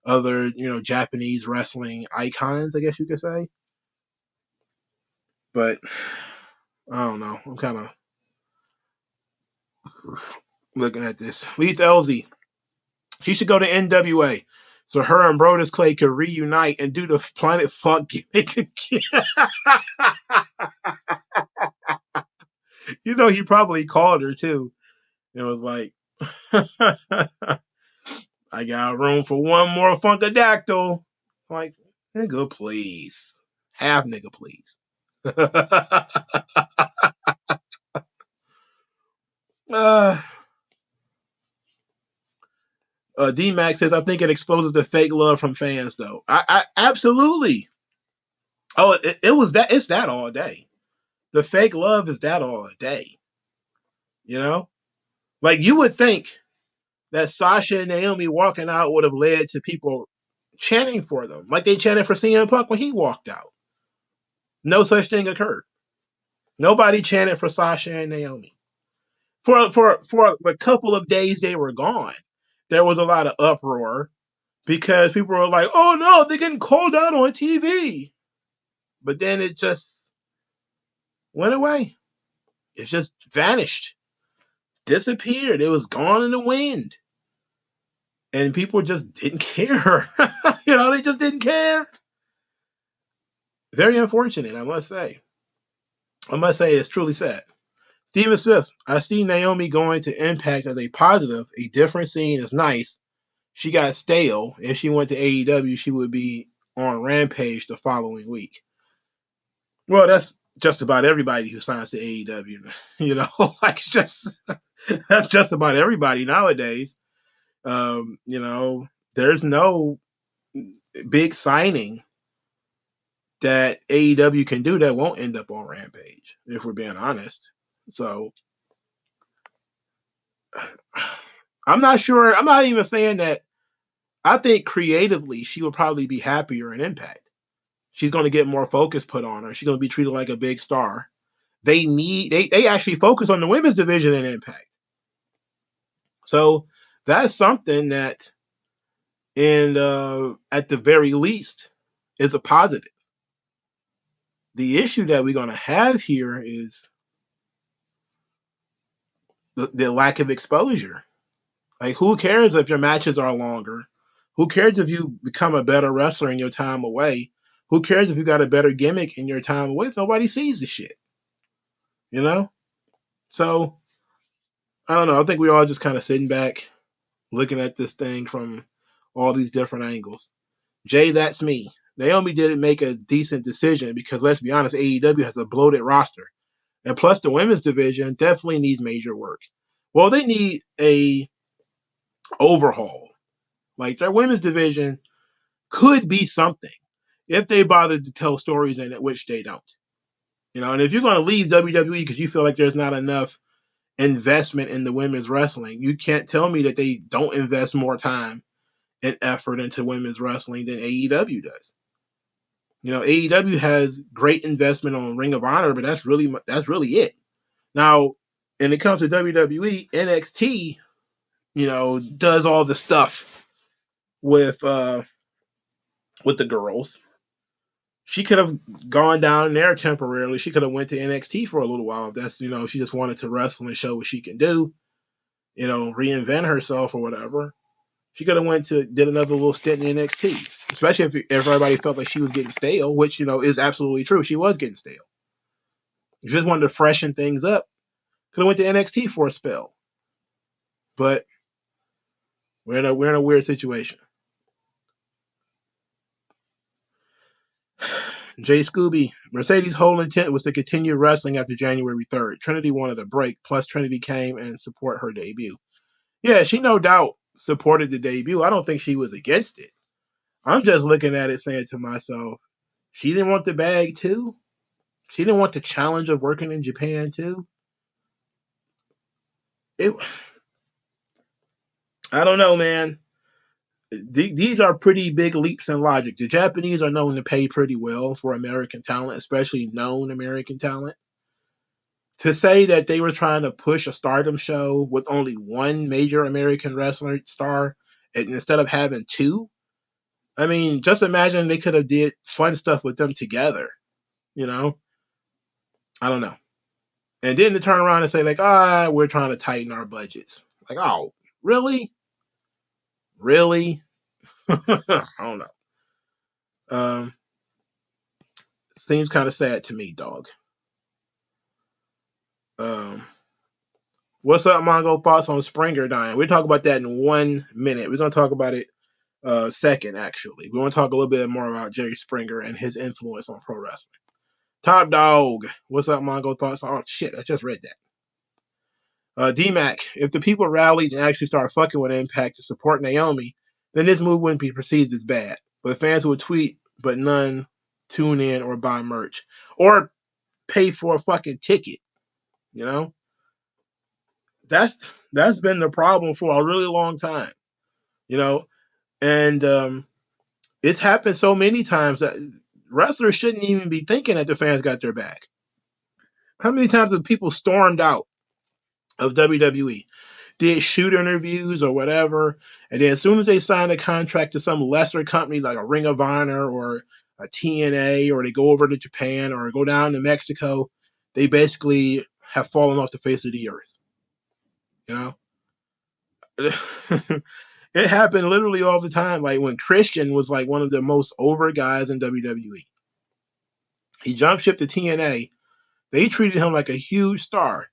other, Japanese wrestling icons, I guess you could say. But I don't know. I'm kind of looking at this. Leith Elzy, she should go to NWA so her and Brodus Clay could reunite and do the Planet Funk gimmick again. He probably called her too. It was like, I got room for one more Funkadactyl. Like, nigga, please. Half nigga, please. D-Max says, I think it exposes the fake love from fans, though. I absolutely. Oh, it was that. It's that all day. The fake love is that all day. Like you would think that Sasha and Naomi walking out would have led to people chanting for them, like they chanted for CM Punk when he walked out. No such thing occurred. Nobody chanted for Sasha and Naomi. For the couple of days they were gone, there was a lot of uproar because people were like, "Oh no, they're getting called out on TV." But then it just went away. It just vanished, disappeared. It was gone in the wind, and people just didn't care. They just didn't care. Very unfortunate, I must say. It's truly sad. Steven Smith, I see Naomi going to Impact as a positive. A different scene is nice. She got stale. If she went to AEW, she would be on Rampage the following week. Well, that's just about everybody who signs to AEW. Like that's just about everybody nowadays. There's no big signing that AEW can do that won't end up on Rampage, if we're being honest. So I'm not sure. I'm not even saying that. I think creatively she would probably be happier in Impact. She's going to get more focus put on her. She's going to be treated like a big star. They actually focus on the women's division in Impact. So that's something that, at the very least, is a positive. The issue that we're going to have here is the lack of exposure. Like, who cares if your matches are longer? Who cares if you become a better wrestler in your time away? Who cares if you got a better gimmick in your time away? Nobody sees the shit. So, I don't know. I think we're all just kind of sitting back, looking at this thing from all these different angles. Jay, that's me. Naomi didn't make a decent decision because, let's be honest, AEW has a bloated roster. And plus, the women's division definitely needs major work. Well, they need a overhaul. Like, their women's division could be something if they bothered to tell stories in it, which they don't. And if you're going to leave WWE because you feel like there's not enough investment in the women's wrestling, you can't tell me that they don't invest more time and effort into women's wrestling than AEW does. AEW has great investment on Ring of Honor, but that's really it. Now, when it comes to WWE, NXT, does all the stuff with the girls. She could have gone down there temporarily. She could have went to NXT for a little while. If that's, she just wanted to wrestle and show what she can do, reinvent herself or whatever. She could have did another little stint in NXT, especially if everybody felt like she was getting stale, which, is absolutely true. She was getting stale. She just wanted to freshen things up. Could have went to NXT for a spell. But we're in a weird situation. Jay Scooby, Mercedes' whole intent was to continue wrestling after January 3rd. Trinity wanted a break, plus Trinity came and support her debut. Yeah, she no doubt supported the debut. I don't think she was against it. I'm just looking at it saying to myself, she didn't want the bag too? She didn't want the challenge of working in Japan too? I don't know, man. These are pretty big leaps in logic. The Japanese are known to pay pretty well for American talent, especially known American talent. To say that they were trying to push a Stardom show with only one major American wrestler star instead of having two, I mean, just imagine they could have did fun stuff with them together. I don't know. And then to turn around and say like, we're trying to tighten our budgets. Like, oh, really? Really? I don't know. Seems kind of sad to me, dog. What's up, Mongo? Thoughts on Springer dying? We'll talk about that in 1 minute. We're going to talk about it second, actually. We want to talk a little bit more about Jerry Springer and his influence on pro wrestling. Top Dog. What's up, Mongo? Thoughts on... Oh, shit, I just read that. D-Mac. If the people rallied and actually started fucking with Impact to support Naomi, then this move wouldn't be perceived as bad. But fans would tweet, but none tune in or buy merch. Or pay for a fucking ticket. That's been the problem for a really long time. And It's happened so many times that wrestlers shouldn't even be thinking that the fans got their back. How many times have people stormed out of WWE, did shoot interviews or whatever, and then as soon as they sign a contract to some lesser company like a Ring of Honor or a TNA, or they go over to Japan or go down to Mexico, they basically have fallen off the face of the earth. You know, it happened literally all the time. Like when Christian was like one of the most over guys in WWE, he jumped ship to TNA. They treated him like a huge star.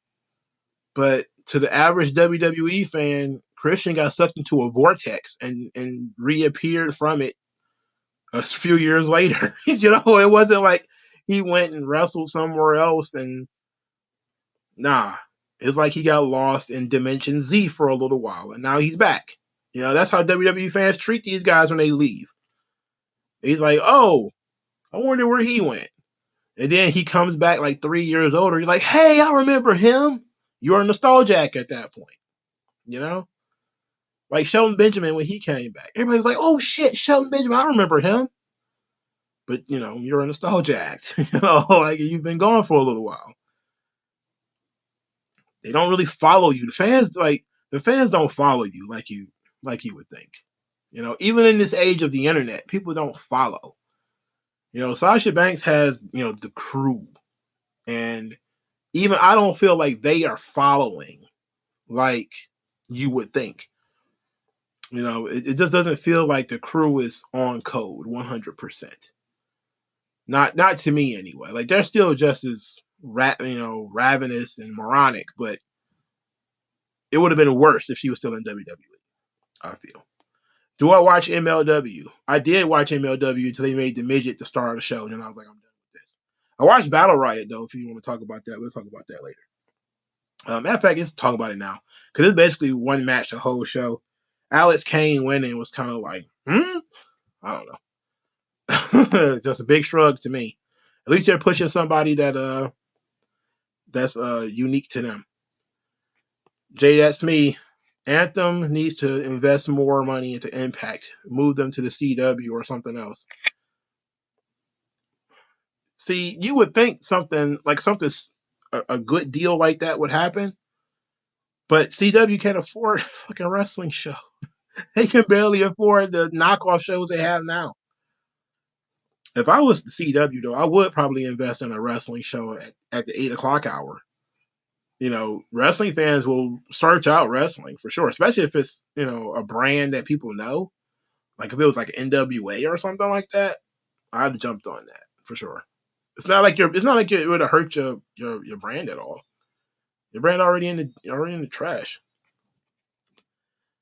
But to the average WWE fan, Christian got sucked into a vortex and reappeared from it a few years later. You know, it wasn't like he went and wrestled somewhere else and nah. It's like he got lost in Dimension Z for a little while and now he's back. You know, that's how WWE fans treat these guys when they leave. He's like, oh, I wonder where he went. And then he comes back like 3 years older. You're like, hey, I remember him. You're nostalgic at that point. You know? Like Shelton Benjamin when he came back. Everybody was like, oh shit, Shelton Benjamin, I remember him. But you know, you're a nostalgia. You know, like you've been gone for a little while. They don't really follow you. The fans don't follow you like you would think. You know, even in this age of the internet, people don't follow. You know, Sasha Banks has, you know, the crew. And even I don't feel like they are following like you would think. You know, it just doesn't feel like the crew is on code 100%. Not to me anyway. Like they're still just as ravenous and moronic, but it would have been worse if she was still in WWE. I feel. Do I watch MLW? I did watch MLW until they made the midget the star of the show, and then I was like, I'm done with this. I watched Battle Riot though. If you want to talk about that, we'll talk about that later. Matter of fact, let's talk about it now because it's basically one match the whole show. Alex Kane winning was kind of like, I don't know, just a big shrug to me. At least they're pushing somebody that's unique to them. Jay, that's me. Anthem needs to invest more money into Impact, move them to the CW or something else. See, you would think something a good deal like that would happen, but CW can't afford a fucking wrestling show. They can barely afford the knockoff shows they have now. If I was the CW though, I would probably invest in a wrestling show at the 8 o'clock hour. You know, wrestling fans will search out wrestling for sure, especially if it's, you know, a brand that people know. Like if it was like NWA or something like that, I'd have jumped on that for sure. It's not like it would have hurt your brand at all. Your brand already in the trash.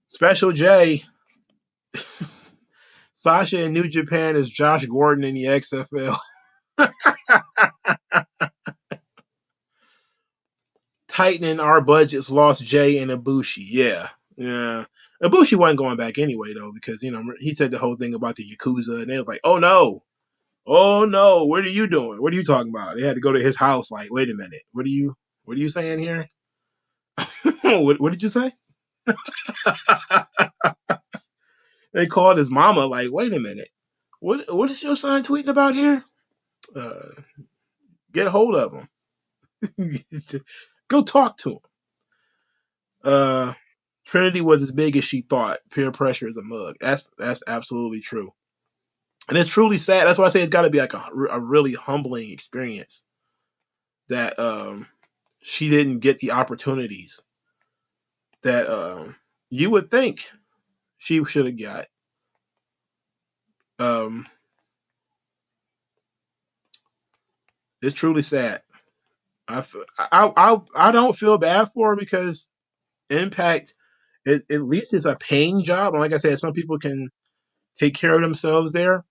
Special J, Sasha in New Japan is Josh Gordon in the XFL. Tightening our budgets lost Jay and Ibushi. Yeah. Ibushi wasn't going back anyway though because you know he said the whole thing about the Yakuza and they was like, oh no, what are you doing? What are you talking about? They had to go to his house. Like, wait a minute, what are you saying here? what did you say? They called his mama. Like, wait a minute, what is your son tweeting about here? Uh, get a hold of him. Go talk to him. Trinity was as big as she thought. Peer pressure is a mug. That's absolutely true, and it's truly sad. That's why I say it's got to be like a really humbling experience that she didn't get the opportunities that you would think she should have got. Um, it's truly sad. I don't feel bad for her because Impact at least it's a paying job. And like I said, some people can take care of themselves there,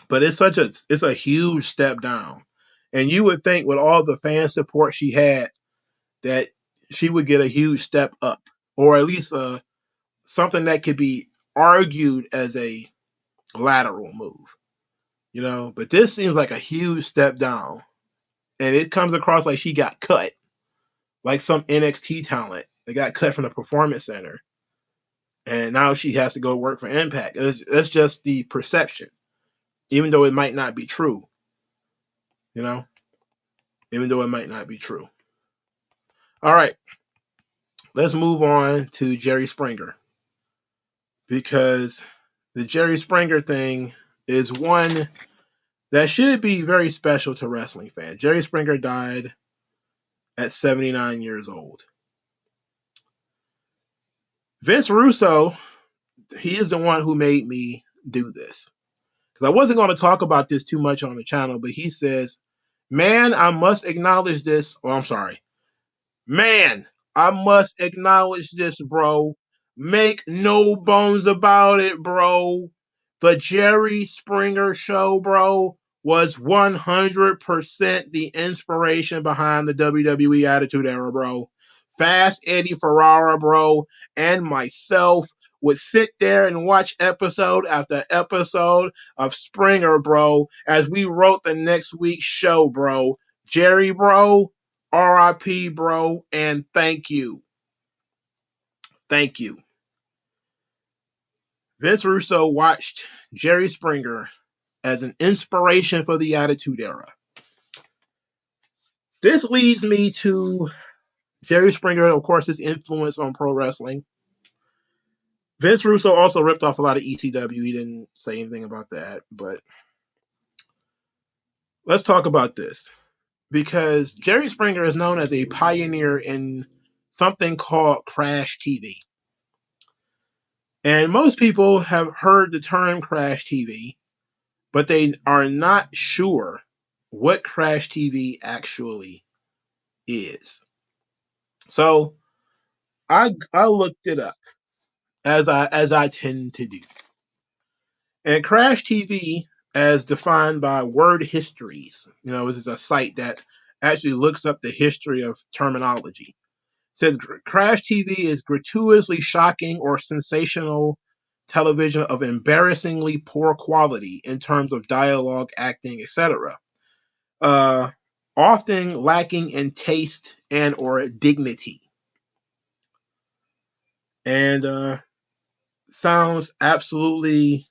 but it's a huge step down. And you would think with all the fan support she had that she would get a huge step up, or at least something that could be argued as a lateral move, you know. But this seems like a huge step down, and it comes across like she got cut, like some NXT talent that got cut from the Performance Center. And now she has to go work for Impact. That's just the perception, even though it might not be true. You know, even though it might not be true. All right, let's move on to Jerry Springer, because the Jerry Springer thing is one that should be very special to wrestling fans. Jerry Springer died at 79 years old. Vince Russo, he is the one who made me do this. Because I wasn't going to talk about this too much on the channel, but he says, man, I must acknowledge this. Oh, I'm sorry. Man, I must acknowledge this, bro. Make no bones about it, bro. The Jerry Springer show, bro, was 100% the inspiration behind the WWE Attitude Era, bro. Fast Eddie Ferrara, bro, and myself would sit there and watch episode after episode of Springer, bro, as we wrote the next week's show, bro. Jerry, bro, RIP, bro, and thank you. Thank you. Vince Russo watched Jerry Springer as an inspiration for the Attitude Era. This leads me to Jerry Springer, of course, his influence on pro wrestling. Vince Russo also ripped off a lot of ECW. He didn't say anything about that, but let's talk about this. Because Jerry Springer is known as a pioneer in something called Crash TV. And most people have heard the term Crash TV, but they are not sure what Crash TV actually is. So I looked it up, as I tend to do. And Crash TV, as defined by Word Histories, this is a site that actually looks up the history of terminology. Says Crash TV is gratuitously shocking or sensational television of embarrassingly poor quality in terms of dialogue, acting, etc. Often lacking in taste and or dignity. And sounds absolutely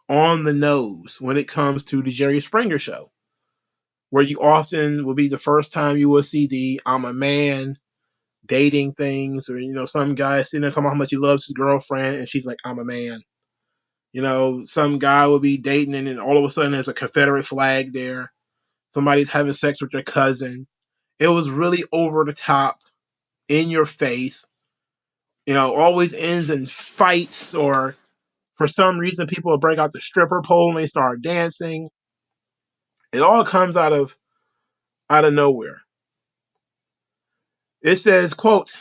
on the nose when it comes to the Jerry Springer show, where you often will be the first time you will see the I'm a man dating things, or some guy sitting there talking about how much he loves his girlfriend and she's like, I'm a man. Some guy will be dating and then all of a sudden there's a Confederate flag there. Somebody's having sex with their cousin. It was really over the top, in your face. Always ends in fights, or for some reason people will break out the stripper pole and they start dancing. It all comes out of nowhere. It says, quote,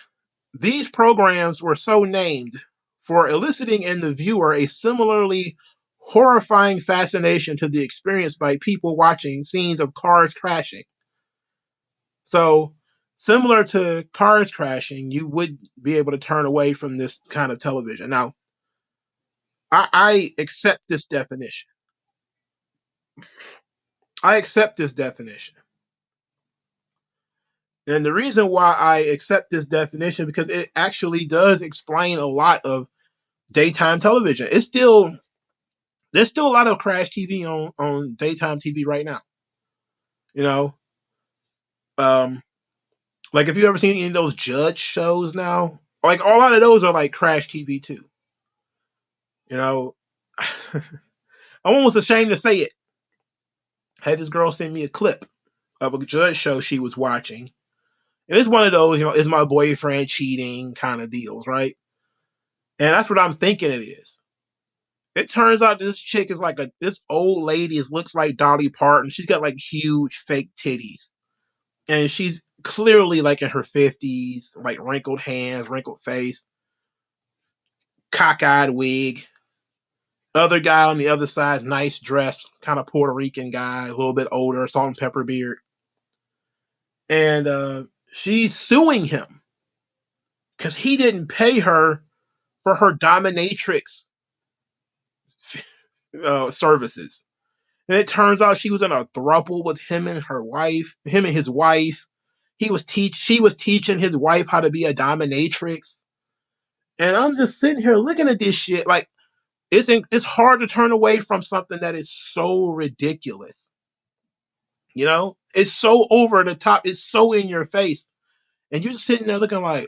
these programs were so named for eliciting in the viewer a similarly horrifying fascination to the experience by people watching scenes of cars crashing. So, similar to cars crashing, you would be able to turn away from this kind of television. Now, I accept this definition. I accept this definition. And the reason why I accept this definition, because it actually does explain a lot of daytime television. There's still a lot of Crash TV on daytime TV right now. Like if you ever seen any of those judge shows now, like a lot of those are like Crash TV too. I'm almost ashamed to say it. I had this girl send me a clip of a judge show she was watching. And it's one of those, is my boyfriend cheating kind of deals, right? And that's what I'm thinking it is. It turns out this chick is like this old lady looks like Dolly Parton. She's got like huge fake titties. And she's clearly like in her 50s, like wrinkled hands, wrinkled face, cockeyed wig. Other guy on the other side, nice dress, kind of Puerto Rican guy, a little bit older, salt and pepper beard. And she's suing him because he didn't pay her for her dominatrix services. And it turns out she was in a throuple with him and his wife. She was teaching his wife how to be a dominatrix. And I'm just sitting here looking at this shit like it's hard to turn away from something that is so ridiculous. You know, it's so over the top. It's so in your face, and you're just sitting there looking like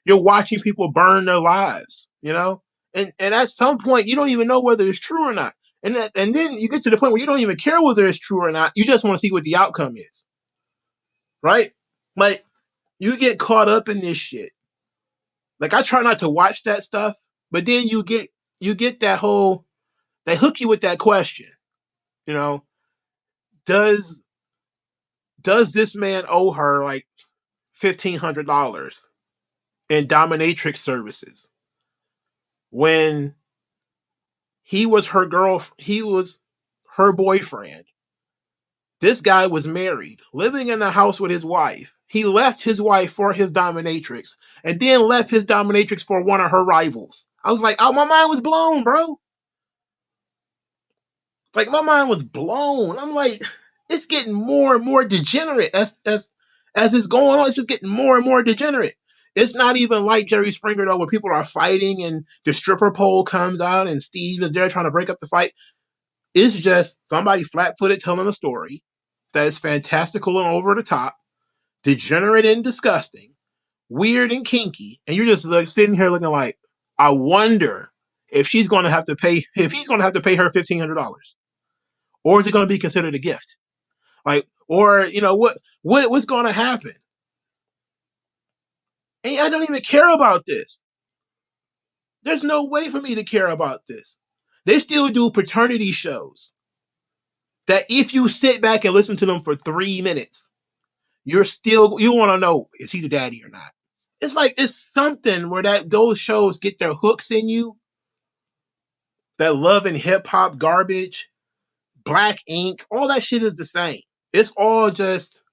you're watching people burn their lives. You know, and at some point you don't even know whether it's true or not. And then you get to the point where you don't even care whether it's true or not. You just want to see what the outcome is, right? Like you get caught up in this shit. Like I try not to watch that stuff, but then you get that whole they hook you with that question. You know, does does this man owe her like $1,500 in dominatrix services when he was her boyfriend. This guy was married, living in a house with his wife. He left his wife for his dominatrix and then left his dominatrix for one of her rivals. I was like, oh, my mind was blown, bro. Like my mind was blown. I'm like, it's getting more and more degenerate as it's going on. It's just getting more and more degenerate. It's not even like Jerry Springer though, where people are fighting and the stripper pole comes out and Steve is there trying to break up the fight. It's just somebody flat-footed telling a story that is fantastical and over the top, degenerate and disgusting, weird and kinky, and you're just like sitting here looking like, I wonder if she's going to have to pay if he's going to have to pay her $1,500, or is it going to be considered a gift? Like, or you know what's going to happen? And I don't even care about this. There's no way for me to care about this. They still do paternity shows that if you sit back and listen to them for 3 minutes, you want to know, is he the daddy or not? It's like it's something where that those shows get their hooks in you. That Love and Hip Hop garbage, Black Ink, all that shit is the same. It's all just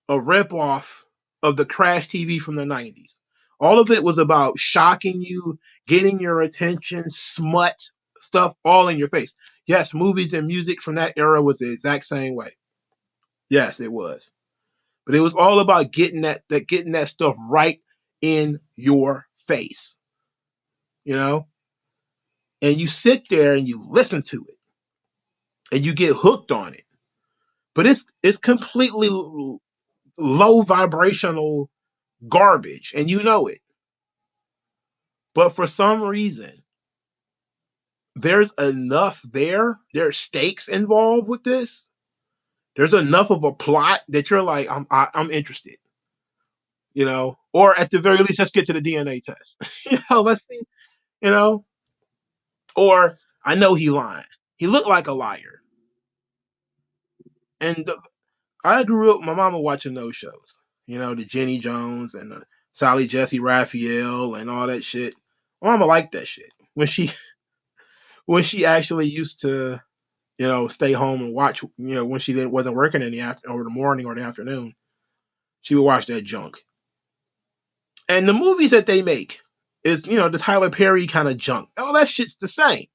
a ripoff of the Crash TV from the 90s. All of it was about shocking you, getting your attention, smut stuff all in your face. Yes, movies and music from that era was the exact same way. Yes, it was. But it was all about getting that stuff right in your face. You know? And you sit there and you listen to it and you get hooked on it. But it's completely low vibrational garbage and you know it. But for some reason, there's enough there. There's stakes involved with this. There's enough of a plot that you're like, I'm interested. You know, or at the very least, let's get to the DNA test. Let's see. You know, or I know he lying. He looked like a liar. And I grew up, my mama watching those shows. You know, the Jenny Jones and the Sally Jesse Raphael and all that shit. My mama liked that shit when she actually used to, you know, stay home and watch. You know, when she wasn't working in the after or the morning or the afternoon, she would watch that junk. And the movies that they make is, you know, the Tyler Perry kind of junk. All that shit's the same.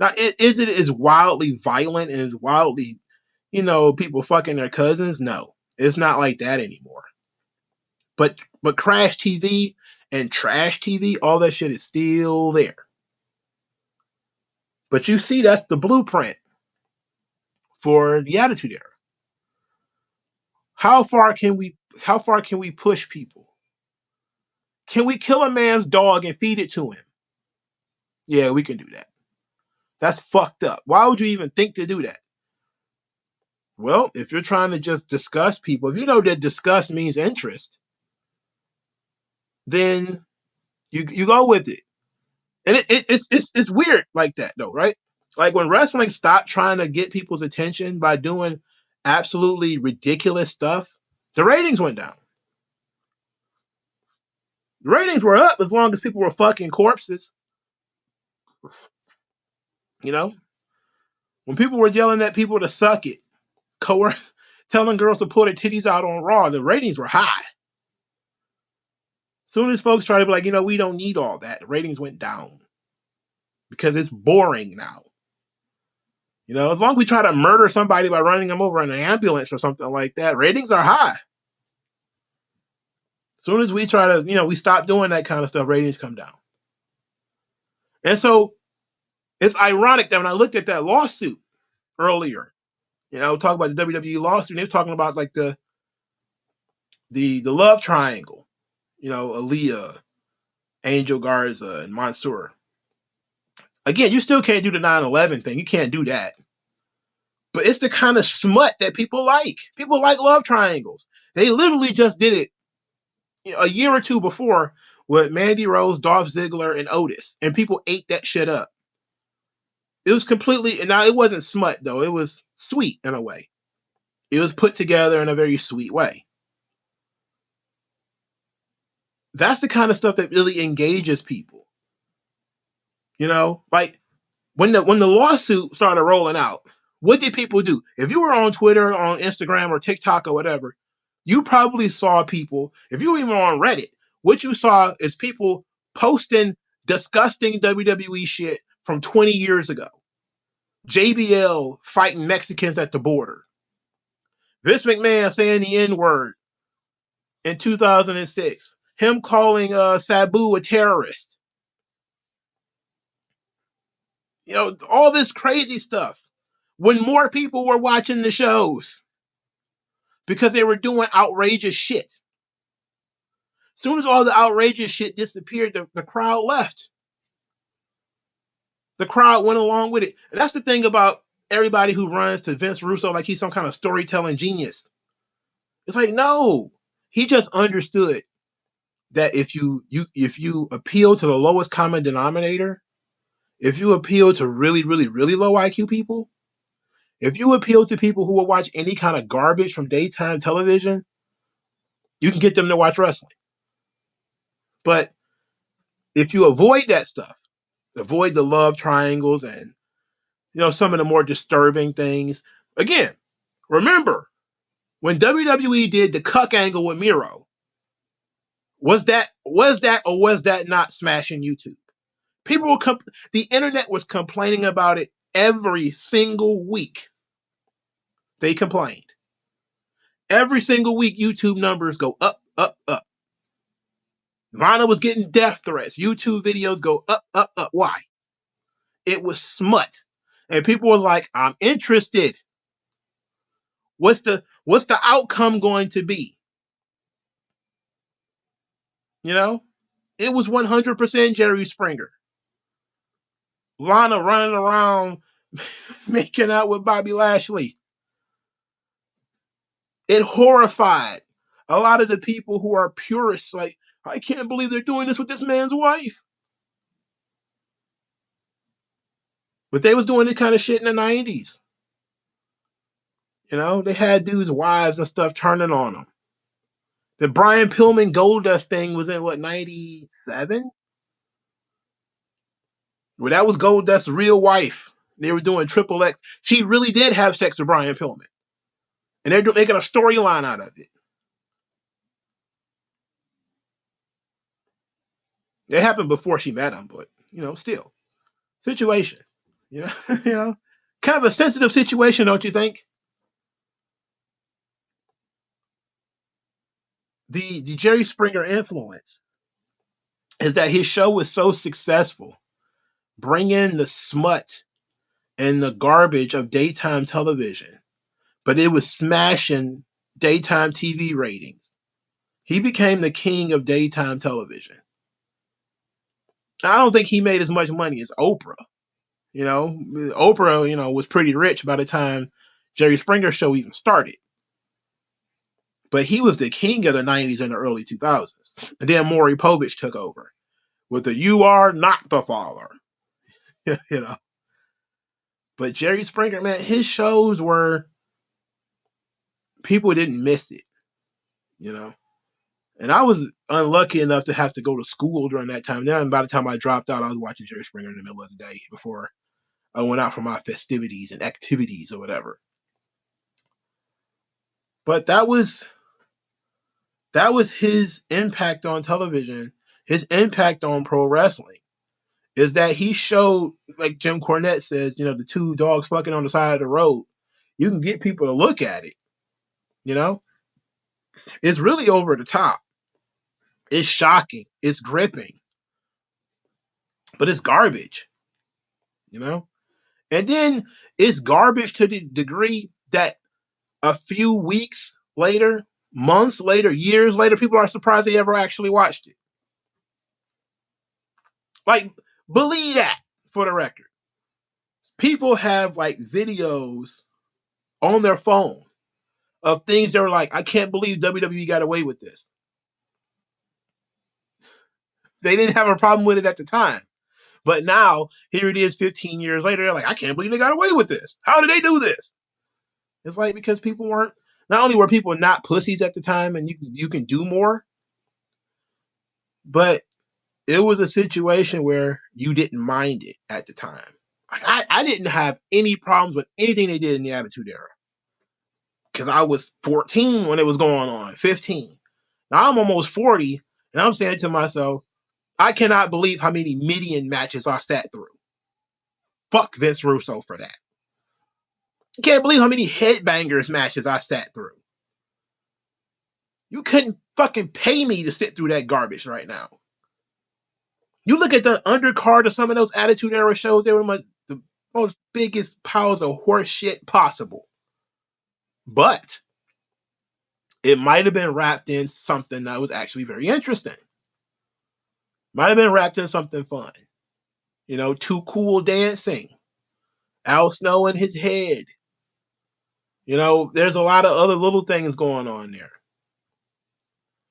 Now, is it as wildly violent and as wildly, you know, people fucking their cousins? No, it's not like that anymore. But Crash TV and Trash TV, all that shit is still there. But you see, that's the blueprint for the Attitude Era. How far can we push people? Can we kill a man's dog and feed it to him? Yeah, we can do that. That's fucked up. Why would you even think to do that? Well, if you're trying to just disgust people, if you know that disgust means interest, then you go with it. And it's weird like that though, right? Like when wrestling stopped trying to get people's attention by doing absolutely ridiculous stuff, the ratings went down. The ratings were up as long as people were fucking corpses. You know, when people were yelling at people to suck it, telling girls to pull their titties out on Raw, the ratings were high. Soon as folks tried to be like, you know, we don't need all that, the ratings went down because it's boring now. You know, as long as we try to murder somebody by running them over in an ambulance or something like that, ratings are high. As soon as we try to, we stop doing that kind of stuff, ratings come down. And so it's ironic that when I looked at that lawsuit earlier, talk about the WWE lawsuit, they were talking about like the love triangle, Aaliyah, Angel Garza, and Mansoor. Again, you still can't do the 9/11 thing. You can't do that. But it's the kind of smut that people like. People like love triangles. They literally just did it a year or two before with Mandy Rose, Dolph Ziggler, and Otis, and people ate that shit up. It was completely, now it wasn't smut though. It was sweet in a way. It was put together in a very sweet way. That's the kind of stuff that really engages people. Like when the lawsuit started rolling out, what did people do? If you were on Twitter, on Instagram, or TikTok or whatever, you probably saw people, if you were even on Reddit, what you saw is people posting disgusting WWE shit from 20 years ago. JBL fighting Mexicans at the border. Vince McMahon saying the N-word in 2006. Him calling Sabu a terrorist. All this crazy stuff. When more people were watching the shows. Because they were doing outrageous shit. As soon as all the outrageous shit disappeared, the crowd left. The crowd went along with it. And that's the thing about everybody who runs to Vince Russo like he's some kind of storytelling genius. It's like, no. He just understood that if you appeal to the lowest common denominator, if you appeal to really, really, really low IQ people, if you appeal to people who will watch any kind of garbage from daytime television, you can get them to watch wrestling. But if you avoid that stuff, avoid the love triangles and some of the more disturbing things. Again, remember when WWE did the cuck angle with Miro, was that or was that not smashing YouTube? People were the internet was complaining about it every single week. They complained. Every single week, YouTube numbers go up, up, up. Lana was getting death threats. YouTube videos go up, up, up. Why? It was smut. And people were like, I'm interested. What's the outcome going to be? It was 100% Jerry Springer. Lana running around making out with Bobby Lashley. It horrified a lot of the people who are purists. Like, I can't believe they're doing this with this man's wife. But they was doing this kind of shit in the 90s. They had dudes' wives and stuff turning on them. The Brian Pillman Goldust thing was in, what, 97? Well, that was Goldust's real wife. They were doing Triple X. She really did have sex with Brian Pillman. And they're making a storyline out of it. It happened before she met him, but, still. Situation. Kind of a sensitive situation, don't you think? The Jerry Springer influence is that his show was so successful, bringing the smut and the garbage of daytime television, but it was smashing daytime TV ratings. He became the king of daytime television. I don't think he made as much money as Oprah. Oprah, was pretty rich by the time Jerry Springer show even started. But he was the king of the 90s and the early 2000s. And then Maury Povich took over with the "You Are Not the Father." But Jerry Springer, man, his shows were, people didn't miss it. And I was unlucky enough to have to go to school during that time. Then by the time I dropped out, I was watching Jerry Springer in the middle of the day before I went out for my festivities and activities or whatever. But that was his impact on television, his impact on pro wrestling, is that he showed, like Jim Cornette says, the two dogs fucking on the side of the road. You can get people to look at it. It's really over the top. It's shocking. It's gripping. But it's garbage, you know? And then it's garbage to the degree that a few weeks later, months later, years later, people are surprised they ever actually watched it. Like, believe that for the record. People have like videos on their phone of things that were like, I can't believe WWE got away with this. They didn't have a problem with it at the time. But now, here it is 15 years later, they're like, I can't believe they got away with this. How did they do this? It's like because people weren't, not only were people not pussies at the time and you can do more, but it was a situation where you didn't mind it at the time. I didn't have any problems with anything they did in the Attitude Era because I was 14 when it was going on, 15. Now I'm almost 40, and I'm saying to myself, I cannot believe how many Midian matches I sat through. Fuck Vince Russo for that. I can't believe how many headbangers matches I sat through. You couldn't fucking pay me to sit through that garbage right now. You look at the undercard of some of those Attitude Era shows, they were the most biggest piles of horse shit possible. But it might have been wrapped in something that was actually very interesting. Might have been wrapped in something fun. You know, Too Cool Dancing, Al Snow in his head. You know, there's a lot of other little things going on there.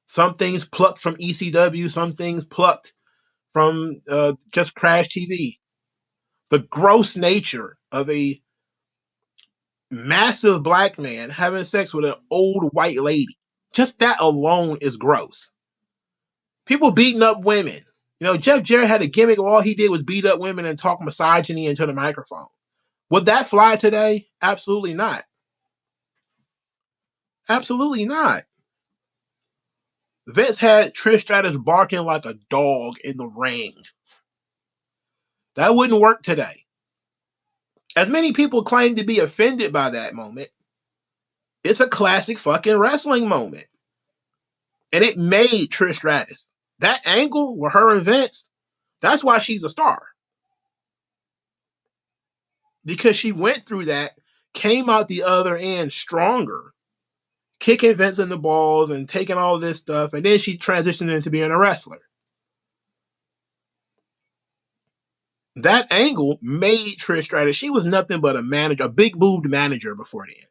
Some things plucked from ECW, some things plucked from just Crash TV. The gross nature of a massive black man having sex with an old white lady. Just that alone is gross. People beating up women. You know, Jeff Jarrett had a gimmick where all he did was beat up women and talk misogyny into the microphone. Would that fly today? Absolutely not. Absolutely not. Vince had Trish Stratus barking like a dog in the ring. That wouldn't work today. As many people claim to be offended by that moment, it's a classic fucking wrestling moment. And it made Trish Stratus. That angle with her and Vince, that's why she's a star. Because she went through that, came out the other end stronger, kicking Vince in the balls and taking all this stuff, and then she transitioned into being a wrestler. That angle made Trish Stratus. She was nothing but a manager, a big boobed manager before then.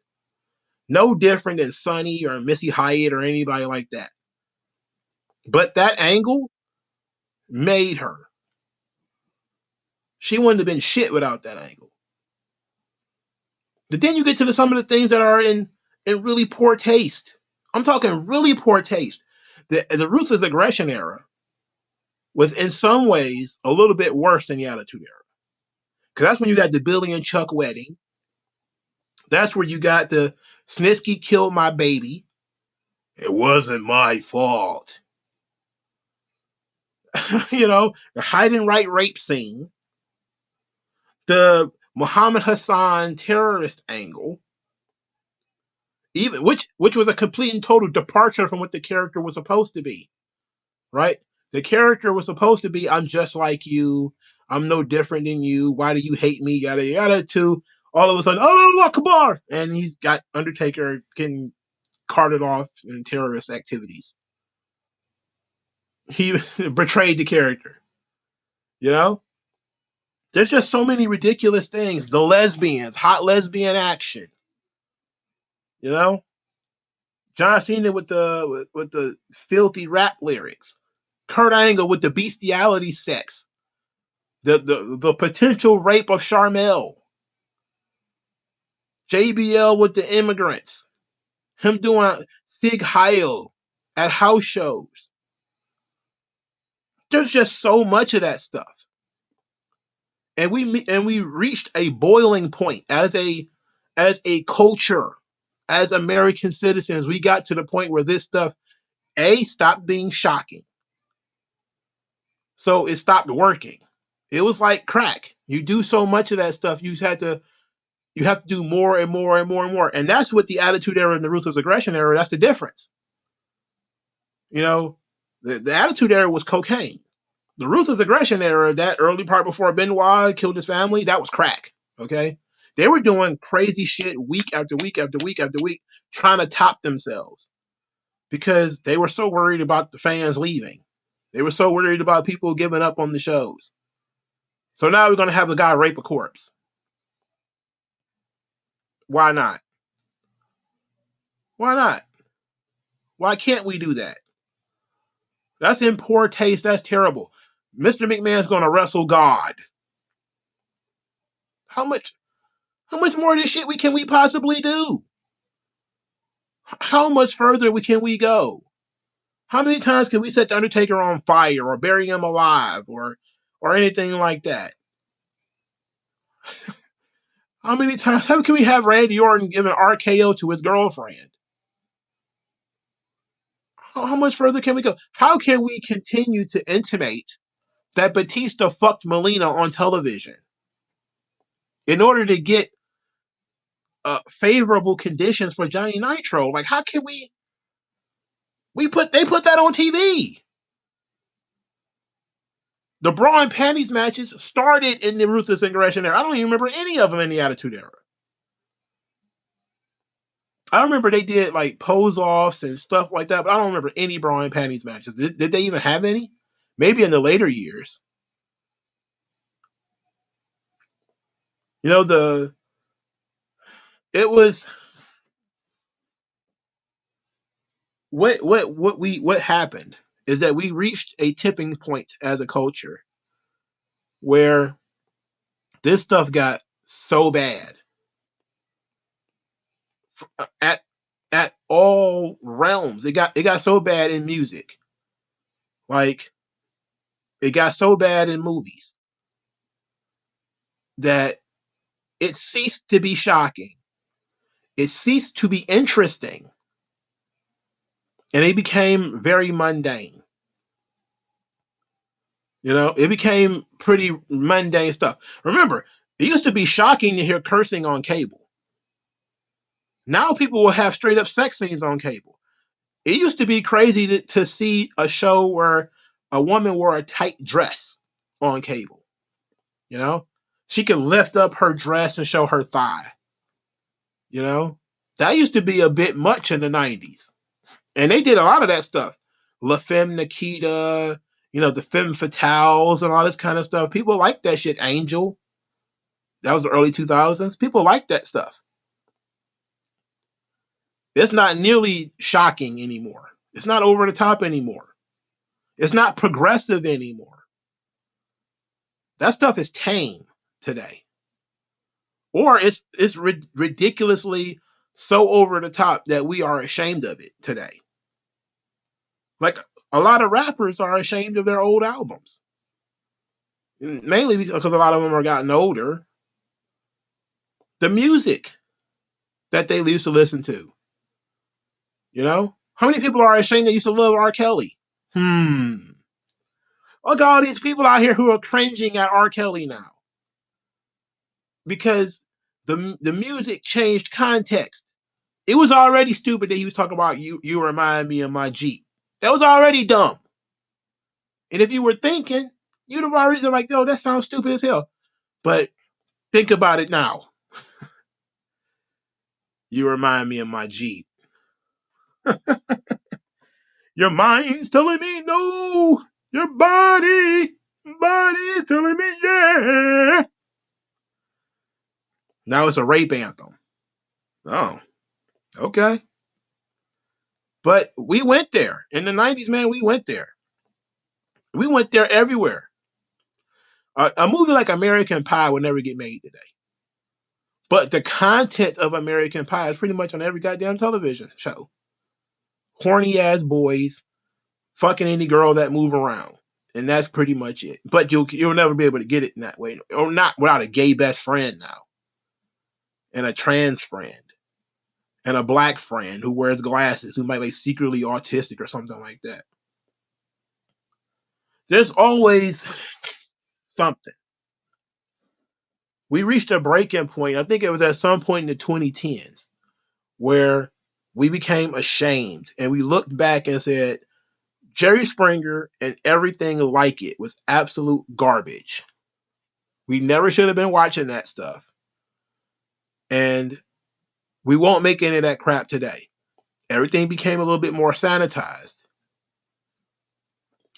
No different than Sunny or Missy Hyatt or anybody like that. But that angle made her. She wouldn't have been shit without that angle. But then you get to some of the things that are in really poor taste. I'm talking really poor taste. The Ruthless Aggression era was in some ways a little bit worse than the Attitude Era. Because that's when you got the Billy and Chuck wedding. That's where you got the Snitsky killed my baby. It wasn't my fault. You know, the hide and right rape scene. The Muhammad Hassan terrorist angle. Even which was a complete and total departure from what the character was supposed to be. Right? The character was supposed to be, I'm just like you. I'm no different than you. Why do you hate me? Yada, yada, to all of a sudden, oh, Akbar! And he's got Undertaker getting carted off in terrorist activities. He betrayed the character. You know? There's just so many ridiculous things. The lesbians, hot lesbian action. You know? John Cena with the filthy rap lyrics. Kurt Angle with the bestiality sex. The potential rape of Charmel. JBL with the immigrants. Him doing Sig Heil at house shows. There's just so much of that stuff. And we reached a boiling point as a culture, as American citizens. We got to the point where this stuff, stopped being shocking. So it stopped working. It was like crack. You do so much of that stuff, you have to do more and more and more and more. And that's what the Attitude Era and the Ruthless Aggression Era, that's the difference. You know, The Attitude Era was cocaine. The Ruthless Aggression Era, that early part before Benoit killed his family, that was crack. Okay, they were doing crazy shit week after week after week after week, trying to top themselves because they were so worried about the fans leaving. They were so worried about people giving up on the shows. So now we're going to have a guy rape a corpse. Why not? Why not? Why can't we do that? That's in poor taste. That's terrible. Mr. McMahon's going to wrestle God. How much more of this shit can we possibly do? How much further can we go? How many times can we set the Undertaker on fire or bury him alive or anything like that? How many times? How can we have Randy Orton give an RKO to his girlfriend? How much further can we go? How can we continue to intimate that Batista fucked Melina on television in order to get favorable conditions for Johnny Nitro? Like, how can we? They put that on TV. The bra and panties matches started in the Ruthless Aggression Era. I don't even remember any of them in the Attitude Era. I remember they did like pose offs and stuff like that, but I don't remember any bra and panties matches. Did they even have any? Maybe in the later years. You know, it was what happened is that we reached a tipping point as a culture where this stuff got so bad at all realms. It got so bad in music, like it got so bad in movies that it ceased to be shocking. It ceased to be interesting, and it became very mundane. You know, it became pretty mundane stuff. Remember, it used to be shocking to hear cursing on cable. Now people will have straight up sex scenes on cable. It used to be crazy to see a show where a woman wore a tight dress on cable. You know, she could lift up her dress and show her thigh. You know, that used to be a bit much in the 90s. And they did a lot of that stuff. La Femme Nikita, you know, the Femme Fatales and all this kind of stuff. People like that shit. Angel. That was the early 2000s. People like that stuff. It's not nearly shocking anymore. It's not over the top anymore. It's not progressive anymore. That stuff is tame today. Or it's ridiculously so over the top that we are ashamed of it today. Like a lot of rappers are ashamed of their old albums. Mainly because a lot of them are gotten older. The music that they used to listen to. You know? How many people are ashamed that used to love R. Kelly? Look at all these people out here who are cringing at R. Kelly now. Because the music changed context. It was already stupid that he was talking about you remind me of my Jeep. That was already dumb. And if you were thinking, you'd have already been like, yo, that sounds stupid as hell. But think about it now. You remind me of my Jeep. Your mind's telling me no. Your body's telling me yeah. Now it's a rape anthem. Oh, okay. But we went there. In the 90s, man, we went there. We went there everywhere. A movie like American Pie would never get made today. But the content of American Pie is pretty much on every goddamn television show. Horny ass boys fucking any girl that move around. And that's pretty much it. But you'll never be able to get it in that way. Or not without a gay best friend now. And a trans friend. And a black friend who wears glasses, who might be secretly autistic or something like that. There's always something. We reached a breaking point. I think it was at some point in the 2010s where we became ashamed and we looked back and said, Jerry Springer and everything like it was absolute garbage. We never should have been watching that stuff. And we won't make any of that crap today. Everything became a little bit more sanitized.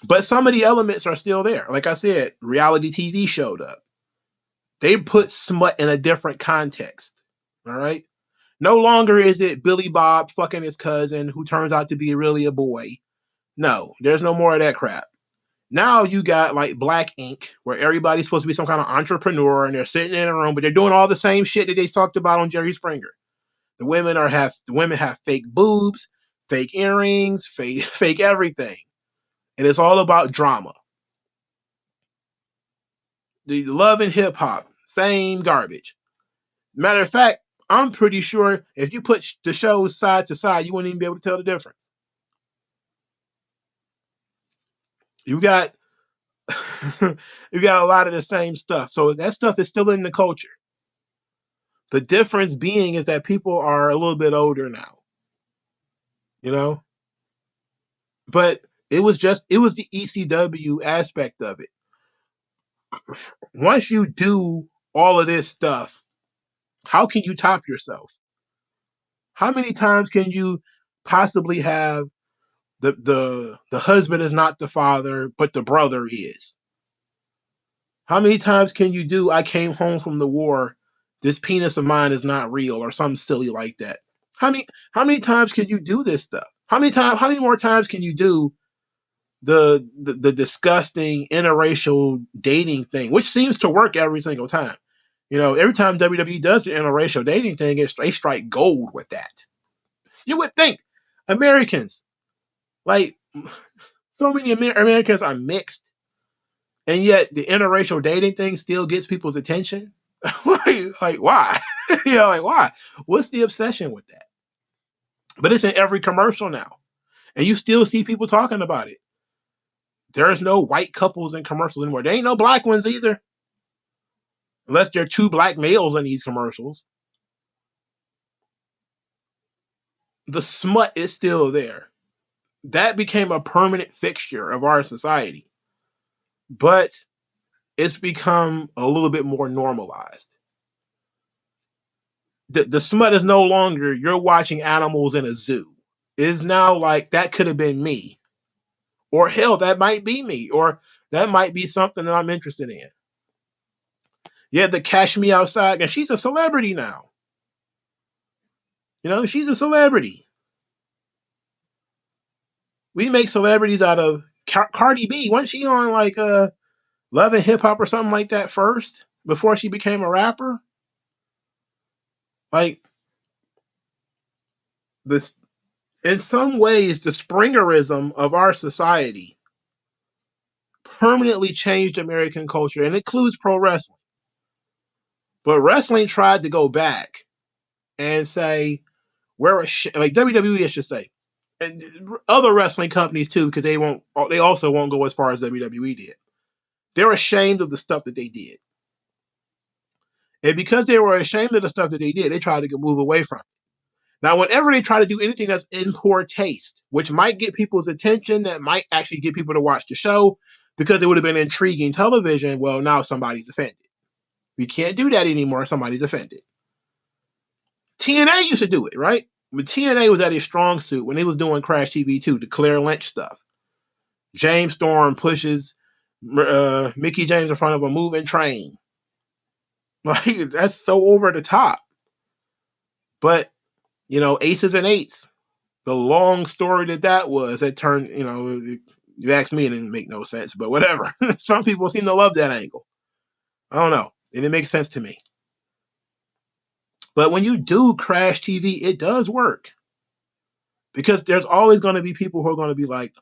But some of the elements are still there. Like I said, reality TV showed up. They put smut in a different context. All right. No longer is it Billy Bob fucking his cousin who turns out to be really a boy. No, there's no more of that crap. Now you got like Black Ink, where everybody's supposed to be some kind of entrepreneur and they're sitting in a room, but they're doing all the same shit that they talked about on Jerry Springer. The women have fake boobs, fake earrings, fake everything. And it's all about drama. The Love and Hip Hop, same garbage. Matter of fact, I'm pretty sure if you put the shows side to side, you wouldn't even be able to tell the difference. You got you got a lot of the same stuff. So that stuff is still in the culture. The difference being is that people are a little bit older now. You know? But it was the ECW aspect of it. Once you do all of this stuff, how can you top yourself? How many times can you possibly have the husband is not the father, but the brother is? How many times can you do I came home from the war, this penis of mine is not real, or something silly like that? How many times can you do this stuff? How many more times can you do the disgusting interracial dating thing, which seems to work every single time? You know, every time WWE does the interracial dating thing, they strike gold with that. You would think Americans, like so many Americans are mixed, and yet the interracial dating thing still gets people's attention. like why? You know, like why? What's the obsession with that? But it's in every commercial now, and you still see people talking about it. There's no white couples in commercials anymore. There ain't no black ones either, unless there are two black males in these commercials. The smut is still there. That became a permanent fixture of our society, but it's become a little bit more normalized. The smut is no longer you're watching animals in a zoo. It's now like that could have been me, or hell, that might be me, or that might be something that I'm interested in. Yeah, the Cash Me Outside, and she's a celebrity now. You know, she's a celebrity. We make celebrities out of Cardi B. Wasn't she on like Love and Hip Hop or something like that first before she became a rapper? Like this, in some ways, the Springerism of our society permanently changed American culture, and it includes pro wrestling. But wrestling tried to go back and say, we're like WWE, I should say, and other wrestling companies too, because they also won't go as far as WWE did. They're ashamed of the stuff that they did. And because they were ashamed of the stuff that they did, they tried to move away from it. Now, whenever they try to do anything that's in poor taste, which might get people's attention, that might actually get people to watch the show because it would have been intriguing television, well, now somebody's offended. We can't do that anymore. Somebody's offended. TNA used to do it, right? But TNA was at a strong suit when they was doing Crash TV 2, the Claire Lynch stuff. James Storm pushes Mickey James in front of a moving train. Like, that's so over the top. But, you know, Aces and Eights, the long story that was, it turned, you know, you ask me, it didn't make no sense, but whatever. Some people seem to love that angle. I don't know. It didn't make sense to me. But when you do Crash TV, it does work. Because there's always going to be people who are going to be like,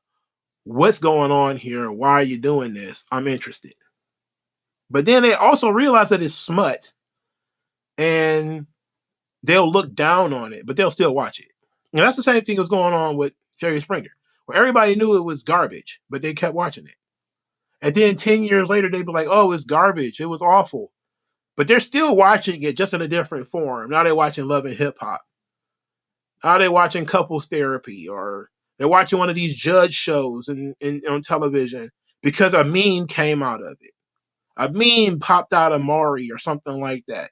what's going on here? Why are you doing this? I'm interested. But then they also realize that it's smut, and they'll look down on it, but they'll still watch it. And that's the same thing that's going on with Jerry Springer, where everybody knew it was garbage, but they kept watching it. And then 10 years later, they'd be like, oh, it's garbage. It was awful. But they're still watching it, just in a different form. Now they're watching Love and Hip Hop. Now they're watching Couples Therapy or They're watching one of these judge shows on television because a meme came out of it. A meme popped out of Maury or something like that.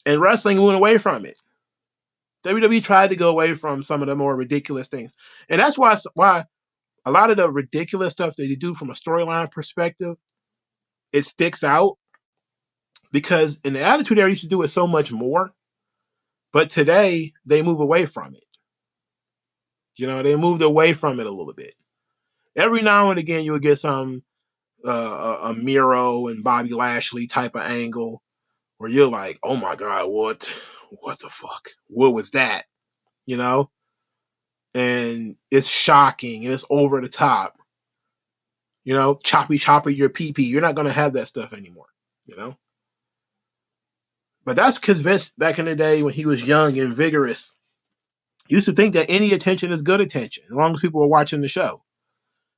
And wrestling went away from it. WWE tried to go away from some of the more ridiculous things. And that's why a lot of the ridiculous stuff that they do from a storyline perspective, it sticks out. Because in the Attitude Era, used to do it so much more. But today, they move away from it. They moved away from it a little bit. Every now and again, you'll get some a Miro and Bobby Lashley type of angle where you're like, oh my God, what the fuck? What was that? And it's shocking and it's over the top. Choppy your pee. You're not going to have that stuff anymore, But that's because Vince, back in the day when he was young and vigorous, used to think that any attention is good attention, as long as people are watching the show.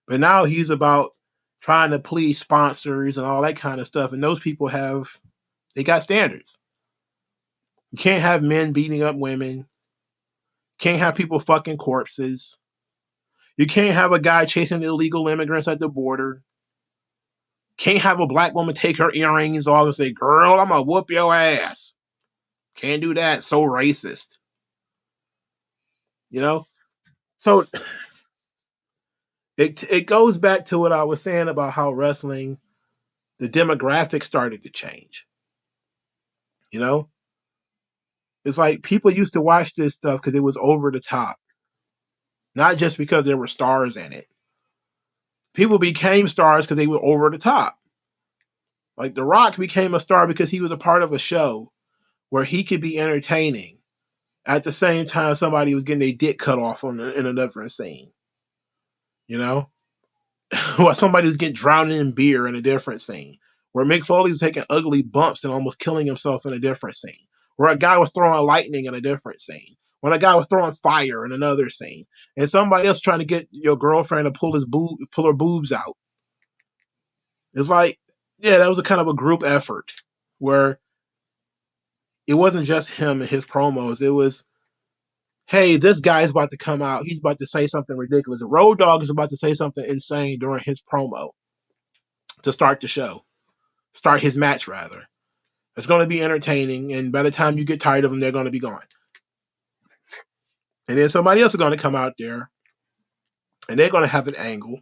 But now he's about trying to please sponsors and all that kind of stuff. And those people they got standards. You can't have men beating up women. Can't have people fucking corpses. You can't have a guy chasing illegal immigrants at the border. Can't have a black woman take her earrings off and say, girl, I'm going to whoop your ass. Can't do that. So racist. So it goes back to what I was saying about how wrestling, the demographic started to change. It's like people used to watch this stuff because it was over the top. Not just because there were stars in it. People became stars because they were over the top. Like The Rock became a star because he was a part of a show where he could be entertaining at the same time somebody was getting their dick cut off in a different scene. Or somebody was getting drowned in beer in a different scene. Where Mick Foley was taking ugly bumps and almost killing himself in a different scene. Where a guy was throwing lightning in a different scene. When a guy was throwing fire in another scene. And somebody else trying to get your girlfriend to pull her boobs out. It's like, yeah, that was a kind of a group effort where it wasn't just him and his promos. It was, hey, this guy's about to come out. He's about to say something ridiculous. Road Dogg is about to say something insane during his promo to start the show. Start his match, rather. It's going to be entertaining, and by the time you get tired of them, they're going to be gone. And then somebody else is going to come out there, and they're going to have an angle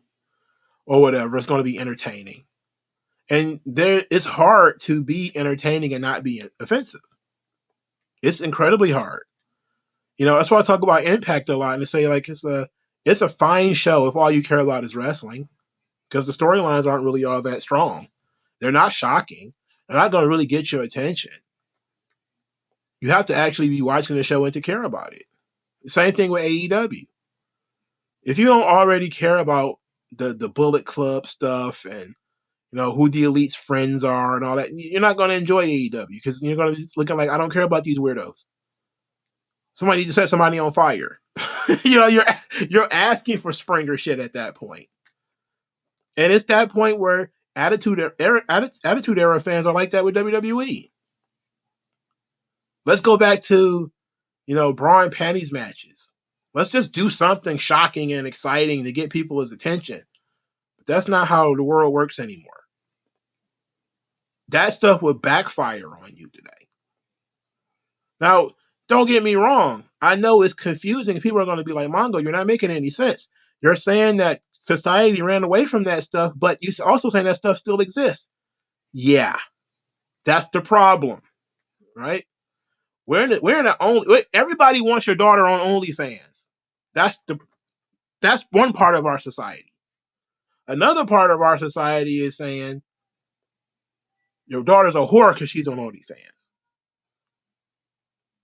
or whatever. It's going to be entertaining. And it's hard to be entertaining and not be offensive. It's incredibly hard. That's why I talk about Impact a lot and say like it's a fine show if all you care about is wrestling, because the storylines aren't really all that strong. They're not shocking. They're not going to really get your attention. You have to actually be watching the show and to care about it. Same thing with AEW. If you don't already care about the Bullet Club stuff and who the Elite's friends are and all that, you're not going to enjoy AEW because you're going to be looking like, I don't care about these weirdos. Somebody need to set somebody on fire. You're asking for Springer shit at that point. And it's that point where Attitude Era fans are like that with WWE. Let's go back to, bra and panties matches. Let's just do something shocking and exciting to get people's attention. But that's not how the world works anymore. That stuff would backfire on you today. Now, don't get me wrong. I know it's confusing. People are going to be like, Mongo, you're not making any sense. You're saying that society ran away from that stuff, but you're also saying that stuff still exists. Yeah, that's the problem, right? We're in the only. Everybody wants your daughter on OnlyFans. That's one part of our society. Another part of our society is saying your daughter's a whore because she's on OnlyFans.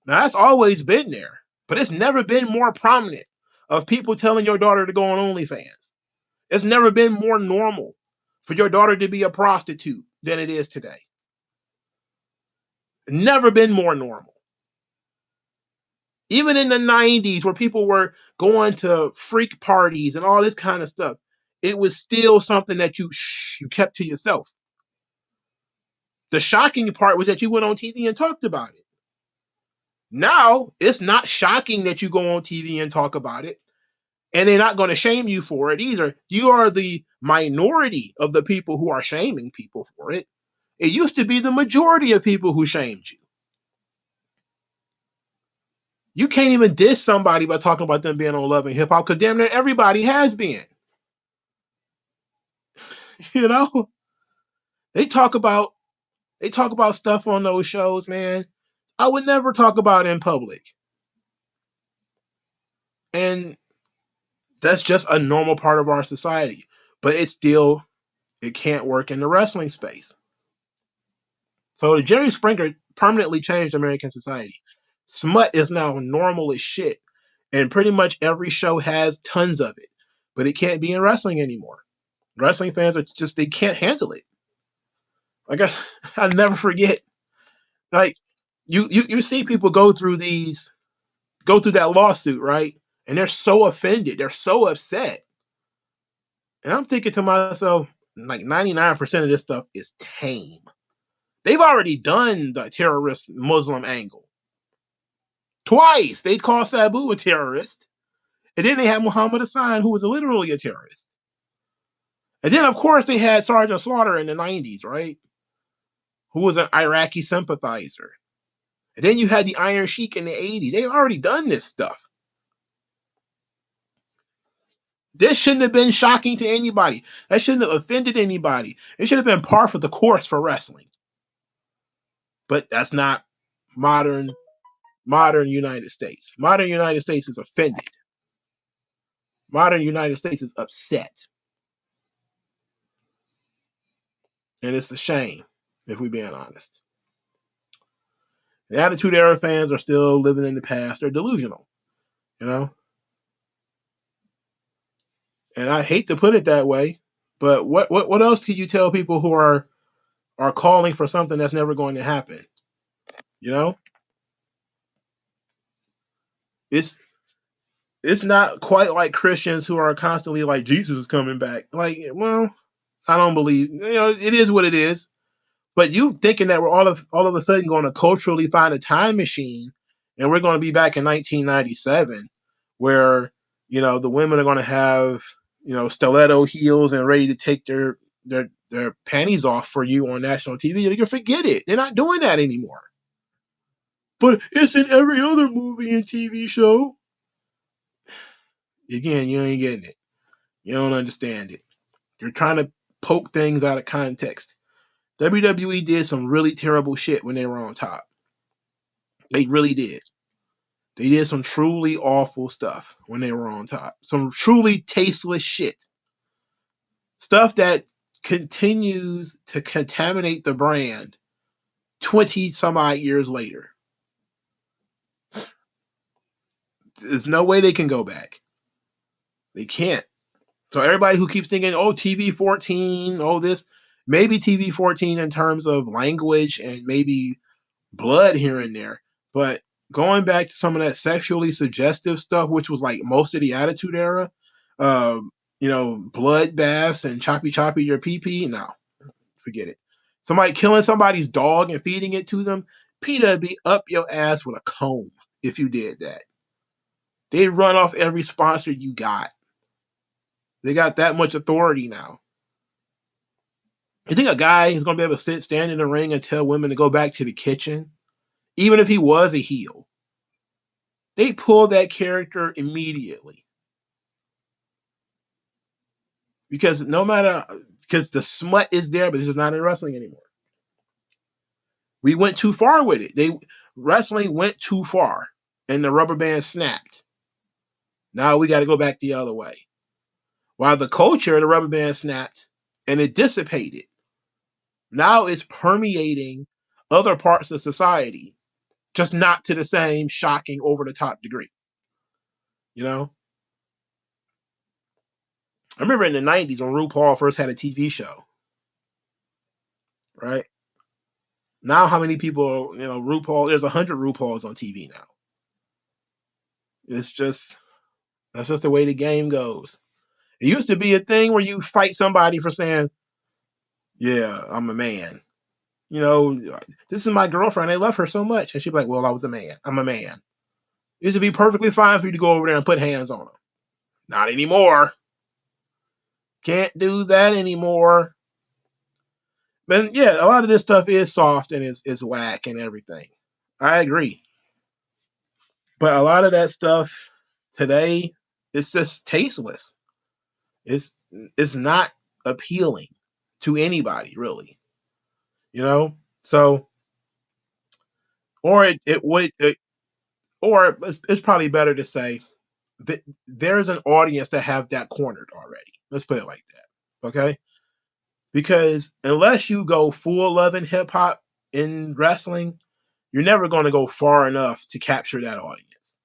Now that's always been there, but it's never been more prominent of people telling your daughter to go on OnlyFans. It's never been more normal for your daughter to be a prostitute than it is today. Never been more normal. Even in the 90s where people were going to freak parties and all this kind of stuff, it was still something that you kept to yourself. The shocking part was that you went on TV and talked about it. Now, it's not shocking that you go on TV and talk about it. And they're not going to shame you for it either. You are the minority of the people who are shaming people for it. It used to be the majority of people who shamed you. You can't even diss somebody by talking about them being on Love and Hip Hop because damn near everybody has been. You know, they talk about stuff on those shows, man. I would never talk about in public, and that's just a normal part of our society. But it can't work in the wrestling space. So Jerry Springer permanently changed American society. Smut is now normal as shit, and pretty much every show has tons of it. But it can't be in wrestling anymore. Wrestling fans are just they can't handle it. Like I never forget. Like you see people go through that lawsuit, right? And they're so offended, they're so upset. And I'm thinking to myself, like 99% of this stuff is tame. They've already done the terrorist Muslim angle. Twice they called Sabu a terrorist. And then they had Muhammad Hassan, who was literally a terrorist. And then, of course, they had Sergeant Slaughter in the 90s, right? Who was an Iraqi sympathizer. And then you had the Iron Sheik in the 80s. They've already done this stuff. This shouldn't have been shocking to anybody. That shouldn't have offended anybody. It should have been par for the course for wrestling. But that's not modern United States. Modern United States is offended. Modern United States is upset. And it's a shame, if we're being honest. The Attitude Era fans are still living in the past. They're delusional, you know? And I hate to put it that way, but what else can you tell people who are calling for something that's never going to happen? You know? It's not quite like Christians who are constantly like Jesus is coming back. Like, well, I don't believe. It is what it is. But you thinking that we're all of a sudden going to culturally find a time machine, and we're going to be back in 1997, where the women are going to have stiletto heels and ready to take their panties off for you on national TV. You can forget it. They're not doing that anymore. But it's in every other movie and TV show. Again, you ain't getting it. You don't understand it. You're trying to poke things out of context. WWE did some really terrible shit when they were on top. They really did. They did some truly awful stuff when they were on top. Some truly tasteless shit. Stuff that continues to contaminate the brand 20 some odd years later. There's no way they can go back. They can't. So everybody who keeps thinking, oh, TV 14, oh, this, maybe TV 14 in terms of language and maybe blood here and there. But going back to some of that sexually suggestive stuff, which was like most of the Attitude Era, blood baths and choppy your pee-pee, no, forget it. Somebody killing somebody's dog and feeding it to them, PETA be up your ass with a comb if you did that. They'd run off every sponsor you got. They got that much authority now. You think a guy is going to be able to stand in the ring and tell women to go back to the kitchen? Even if he was a heel, they pull that character immediately. Because the smut is there, but it's just not in wrestling anymore. We went too far with it. Wrestling went too far, and the rubber band snapped. Now we got to go back the other way. While the culture, the rubber band snapped, and it dissipated. Now it's permeating other parts of society, just not to the same shocking, over-the-top degree. I remember in the 90s when RuPaul first had a TV show, right? Now how many people, RuPaul, there's 100 RuPauls on TV now. That's just the way the game goes. It used to be a thing where you fight somebody for saying, yeah, I'm a man. This is my girlfriend. I love her so much. And she'd be like, well, I was a man. I'm a man. It used to be perfectly fine for you to go over there and put hands on them. Not anymore. Can't do that anymore. But yeah, a lot of this stuff is soft and is whack and everything. I agree. But a lot of that stuff today, it's just tasteless. It's it's not appealing to anybody really. You know? So or it would or it's probably better to say that there's an audience that have that cornered already. Let's put it like that. Okay? Because unless you go full love and hip hop in wrestling, you're never going to go far enough to capture that audience.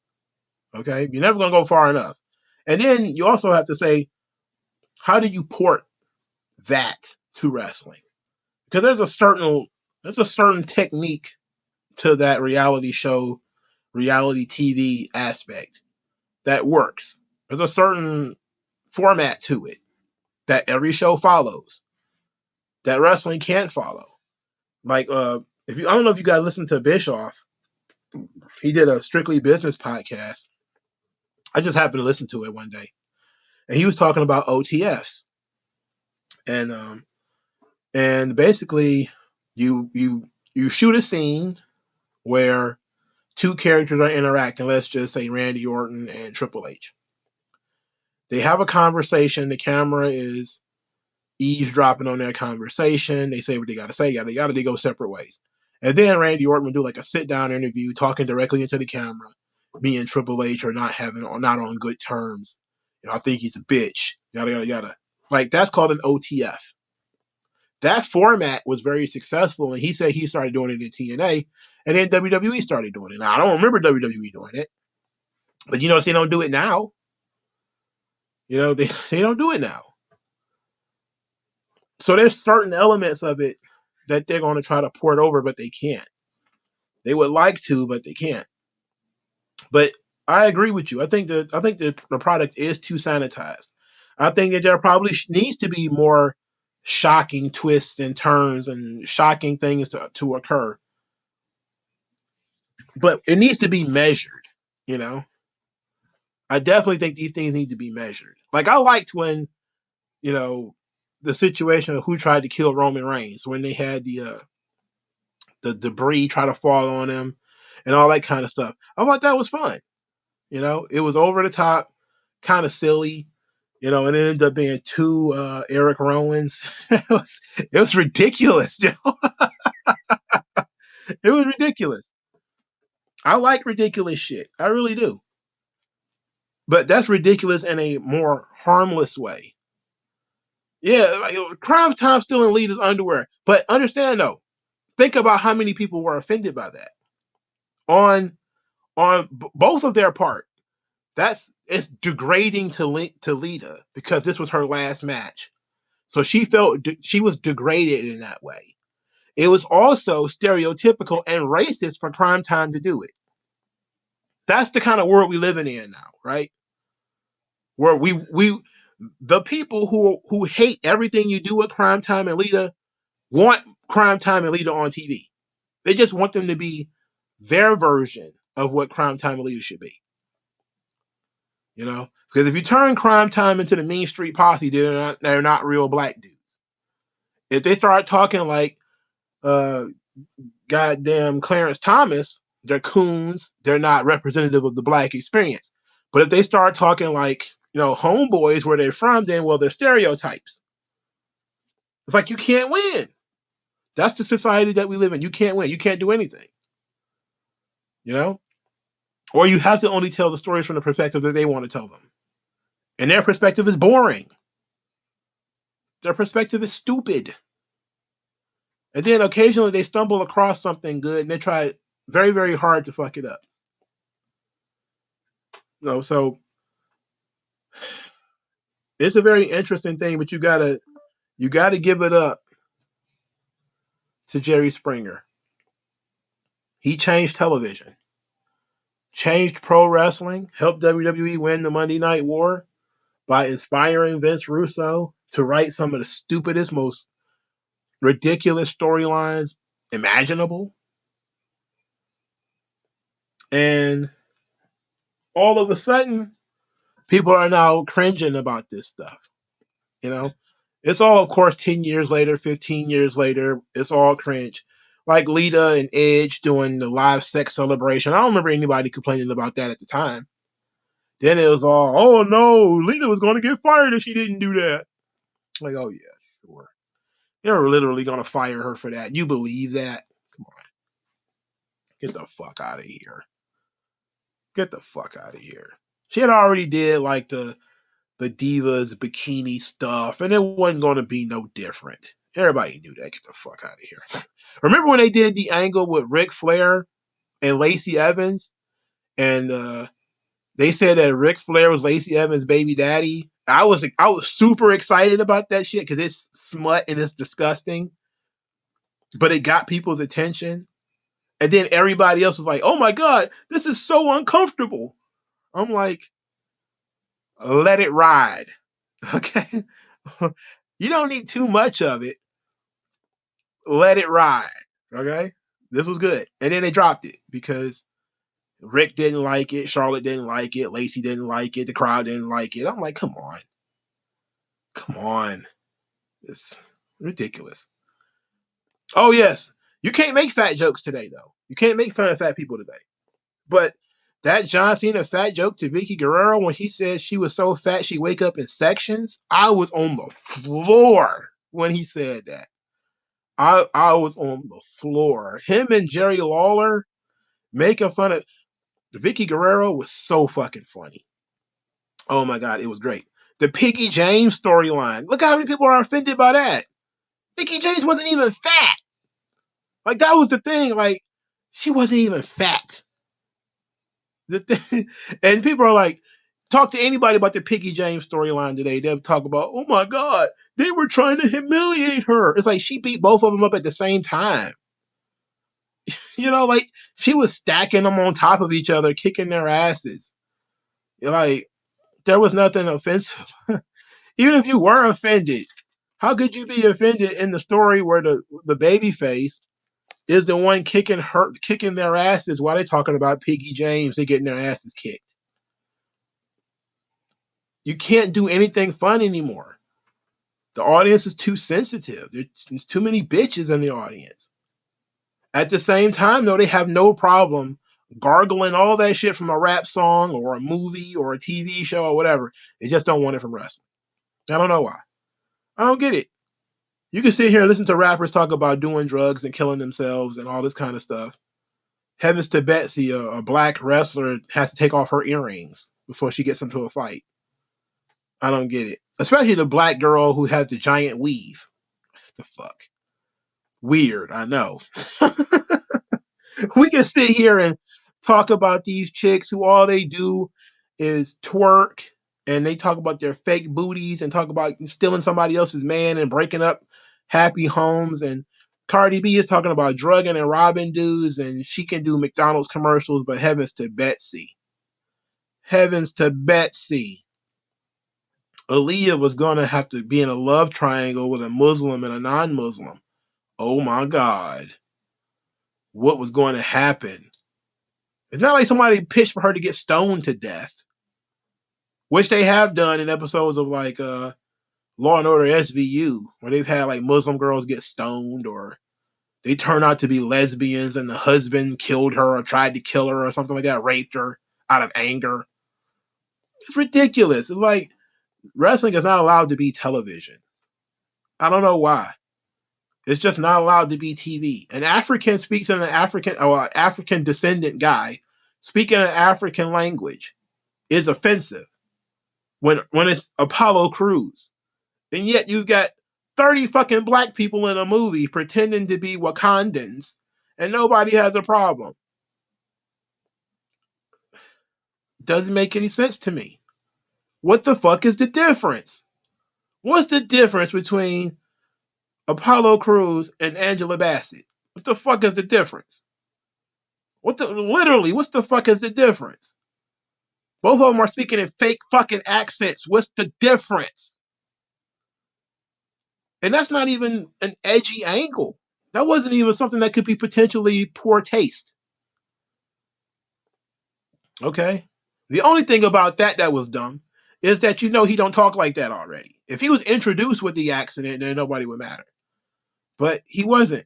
Okay? You're never going to go far enough. And then you also have to say, how do you port that to wrestling? Because there's a certain technique to that reality show, reality TV aspect that works. There's a certain format to it that every show follows that wrestling can't follow. Like if you I don't know if you guys listen to Bischoff, he did a strictly business podcast. I just happened to listen to it one day. And he was talking about OTFs. And basically you shoot a scene where two characters are interacting, let's just say Randy Orton and Triple H. They have a conversation, the camera is eavesdropping on their conversation. They say what they got to say, yada yada. They go separate ways. And then Randy Orton would do like a sit down interview, talking directly into the camera. Me and Triple H are not on good terms. You know, I think he's a bitch. Yada yada yada. Like that's called an OTF. That format was very successful, and he said he started doing it in TNA, and then WWE started doing it. Now I don't remember WWE doing it, but you know they don't do it now. You know they don't do it now. So there's certain elements of it that they're going to try to port over, but they can't. They would like to, but they can't. But I agree with you. I think the product is too sanitized. I think that there probably needs to be more shocking twists and turns and shocking things to occur. But it needs to be measured, you know? I definitely think these things need to be measured. Like I liked when, you know, the situation of who tried to kill Roman Reigns when they had the debris try to fall on him and all that kind of stuff. I thought that was fun. You know, it was over the top, kind of silly, you know, and it ended up being two Eric Rowans. It was ridiculous, you know? It was ridiculous. I like ridiculous shit. I really do. But that's ridiculous in a more harmless way. Yeah, like Crime Time still in Lita's underwear. But understand though, think about how many people were offended by that on both of their part. It's degrading to Lita because this was her last match, so she felt she was degraded in that way. It was also stereotypical and racist for Crime Time to do it. That's the kind of world we living in now, right? Where we the people who hate everything you do with Crime Time and Lita want Crime Time and Lita on TV. They just want them to be their version of what Crime Time and Lita should be. You know, because if you turn Crime Time into the Mean Street Posse, they're not real black dudes. If they start talking like goddamn Clarence Thomas, they're coons. They're not representative of the black experience. But if they start talking like, you know, homeboys where they're from, then well, they're stereotypes. It's like you can't win. That's the society that we live in. You can't win. You can't do anything. You know? Or you have to only tell the stories from the perspective that they want to tell them. And their perspective is boring. Their perspective is stupid. And then occasionally they stumble across something good and they try very, very hard to fuck it up. You know, so it's a very interesting thing, but you gotta give it up to Jerry Springer. He changed television, changed pro wrestling, helped WWE win the Monday Night War by inspiring Vince Russo to write some of the stupidest, most ridiculous storylines imaginable. And all of a sudden, People are now cringing about this stuff. You know, it's all, of course, 10 years later, 15 years later, it's all cringe. Like Lita and Edge doing the live sex celebration. I don't remember anybody complaining about that at the time. Then it was all, oh no, Lita was going to get fired if she didn't do that. Like, oh yeah, sure. They're literally going to fire her for that. You believe that? Come on. Get the fuck out of here. Get the fuck out of here. She had already did like the Divas bikini stuff, and it wasn't going to be no different. Everybody knew that. Get the fuck out of here. Remember when they did the angle with Ric Flair and Lacey Evans, and they said that Ric Flair was Lacey Evans' baby daddy? I was super excited about that shit because it's smut and it's disgusting, but it got people's attention. And then everybody else was like, "Oh my god, this is so uncomfortable." I'm like, let it ride. Okay? You don't need too much of it. Let it ride. Okay? This was good. And then they dropped it because Rick didn't like it, Charlotte didn't like it, Lacey didn't like it, the crowd didn't like it. I'm like, come on. Come on. It's ridiculous. Oh, yes. You can't make fat jokes today, though. You can't make fun of fat people today. But that John Cena fat joke to Vicky Guerrero when he said she was so fat she wake up in sections, I was on the floor when he said that. I was on the floor. Him and Jerry Lawler making fun of Vicky Guerrero was so fucking funny. Oh my god, it was great. The Piggy James storyline. Look how many people are offended by that. Vicky James wasn't even fat. Like that was the thing. Like she wasn't even fat. The thing, and people are like, talk to anybody about the Piggy James storyline today. They'll talk about, oh my god, they were trying to humiliate her. It's like she beat both of them up at the same time. You know, like she was stacking them on top of each other, kicking their asses. Like there was nothing offensive. Even if you were offended, how could you be offended in the story where the baby face is the one kicking their asses while they're talking about Piggy James? They're getting their asses kicked. You can't do anything fun anymore. The audience is too sensitive. There's too many bitches in the audience. At the same time, though, they have no problem gargling all that shit from a rap song or a movie or a TV show or whatever. They just don't want it from wrestling. I don't know why. I don't get it. You can sit here and listen to rappers talk about doing drugs and killing themselves and all this kind of stuff. Heavens to Betsy, a black wrestler, has to take off her earrings before she gets into a fight. I don't get it. Especially the black girl who has the giant weave. What the fuck? Weird, I know. We can sit here and talk about these chicks who all they do is twerk and they talk about their fake booties and talk about stealing somebody else's man and breaking up happy homes. And Cardi B is talking about drugging and robbing dudes and she can do McDonald's commercials, but heavens to Betsy. Heavens to Betsy. Aaliyah was going to have to be in a love triangle with a Muslim and a non-Muslim. Oh my God. What was going to happen? It's not like somebody pitched for her to get stoned to death, which they have done in episodes of like Law and Order SVU, where they've had like Muslim girls get stoned or they turn out to be lesbians and the husband killed her or tried to kill her or something like that, raped her out of anger. It's ridiculous. It's like wrestling is not allowed to be television. I don't know why. It's just not allowed to be TV. An African speaks in an African descendant guy speaking an African language is offensive when it's Apollo Crews. And yet you've got 30 fucking black people in a movie pretending to be Wakandans and nobody has a problem. Doesn't make any sense to me. What the fuck is the difference? What's the difference between Apollo Crews and Angela Bassett? What the fuck is the difference? Literally, what's the fuck is the difference? Both of them are speaking in fake fucking accents. What's the difference? And that's not even an edgy angle. That wasn't even something that could be potentially poor taste. Okay? The only thing about that was dumb is that he don't talk like that already. If he was introduced with the accident, then nobody would matter. But he wasn't.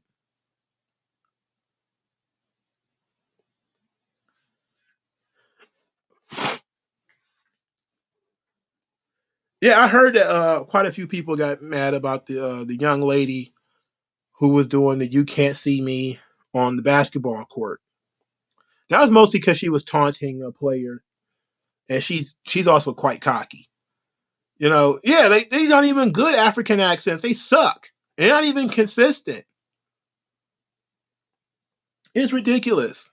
Yeah, I heard that quite a few people got mad about the young lady who was doing the "You Can't See Me" on the basketball court. That was mostly because she was taunting a player, and she's also quite cocky. Yeah, they not even good African accents. They suck. They're not even consistent. It's ridiculous.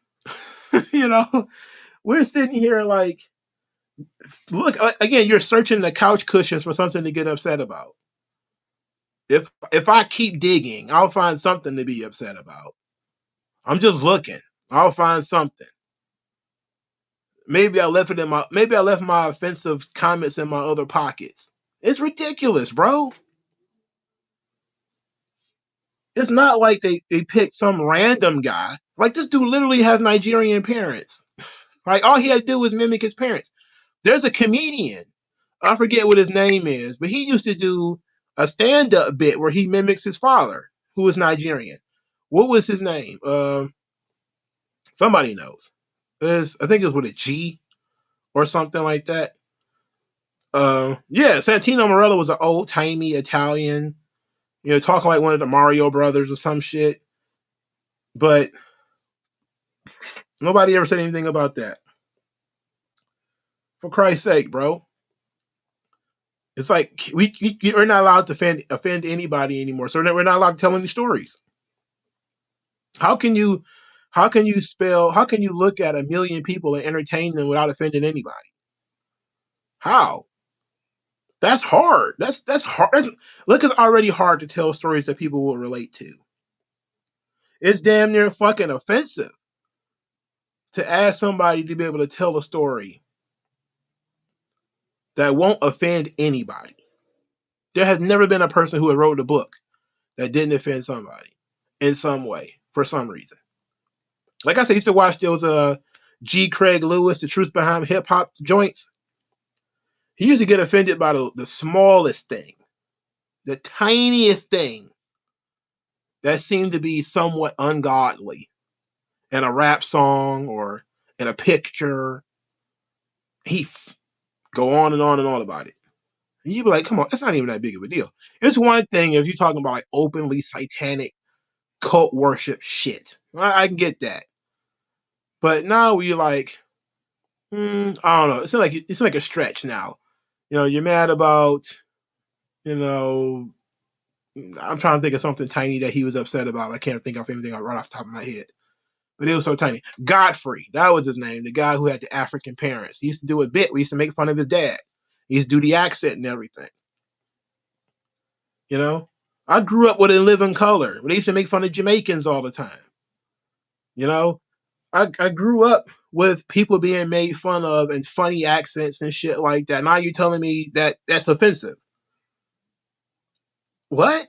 you know, we're sitting here like, look again. You're searching the couch cushions for something to get upset about. If I keep digging, I'll find something to be upset about. I'm just looking. I'll find something. Maybe I left my offensive comments in my other pockets. It's ridiculous, bro. It's not like they picked some random guy. Like this dude literally has Nigerian parents. Like all he had to do was mimic his parents. There's a comedian. I forget what his name is, but he used to do a stand-up bit where he mimics his father, who was Nigerian. What was his name? Somebody knows. I think it was with a G or something like that. Yeah, Santino Morello was an old timey Italian, talking like one of the Mario brothers or some shit. But nobody ever said anything about that. For Christ's sake, bro. It's like we're not allowed to offend anybody anymore. So we're not allowed to tell any stories. How can you how can you look at a million people and entertain them without offending anybody? How? That's hard. That's hard. Look, it's already hard to tell stories that people will relate to. It's damn near fucking offensive to ask somebody to be able to tell a story that won't offend anybody. There has never been a person who had wrote a book that didn't offend somebody in some way for some reason. Like I said, I used to watch those G. Craig Lewis, The Truth Behind Hip Hop joints. He used to get offended by the smallest thing, the tiniest thing that seemed to be somewhat ungodly in a rap song or in a picture. He go on and on and on about it. And you'd be like, come on, that's not even that big of a deal. It's one thing if you're talking about like openly satanic cult worship shit. I can get that. But now we're like, I don't know. It's like a stretch now. You're mad about, you know, I'm trying to think of something tiny that he was upset about. I can't think of anything right off the top of my head. But it was so tiny. Godfrey, that was his name, the guy who had the African parents. He used to do a bit. We used to make fun of his dad. He used to do the accent and everything. You know, I grew up with In Living Color. They used to make fun of Jamaicans all the time. You know, I grew up with people being made fun of and funny accents and shit like that. Now you're telling me that that's offensive. What?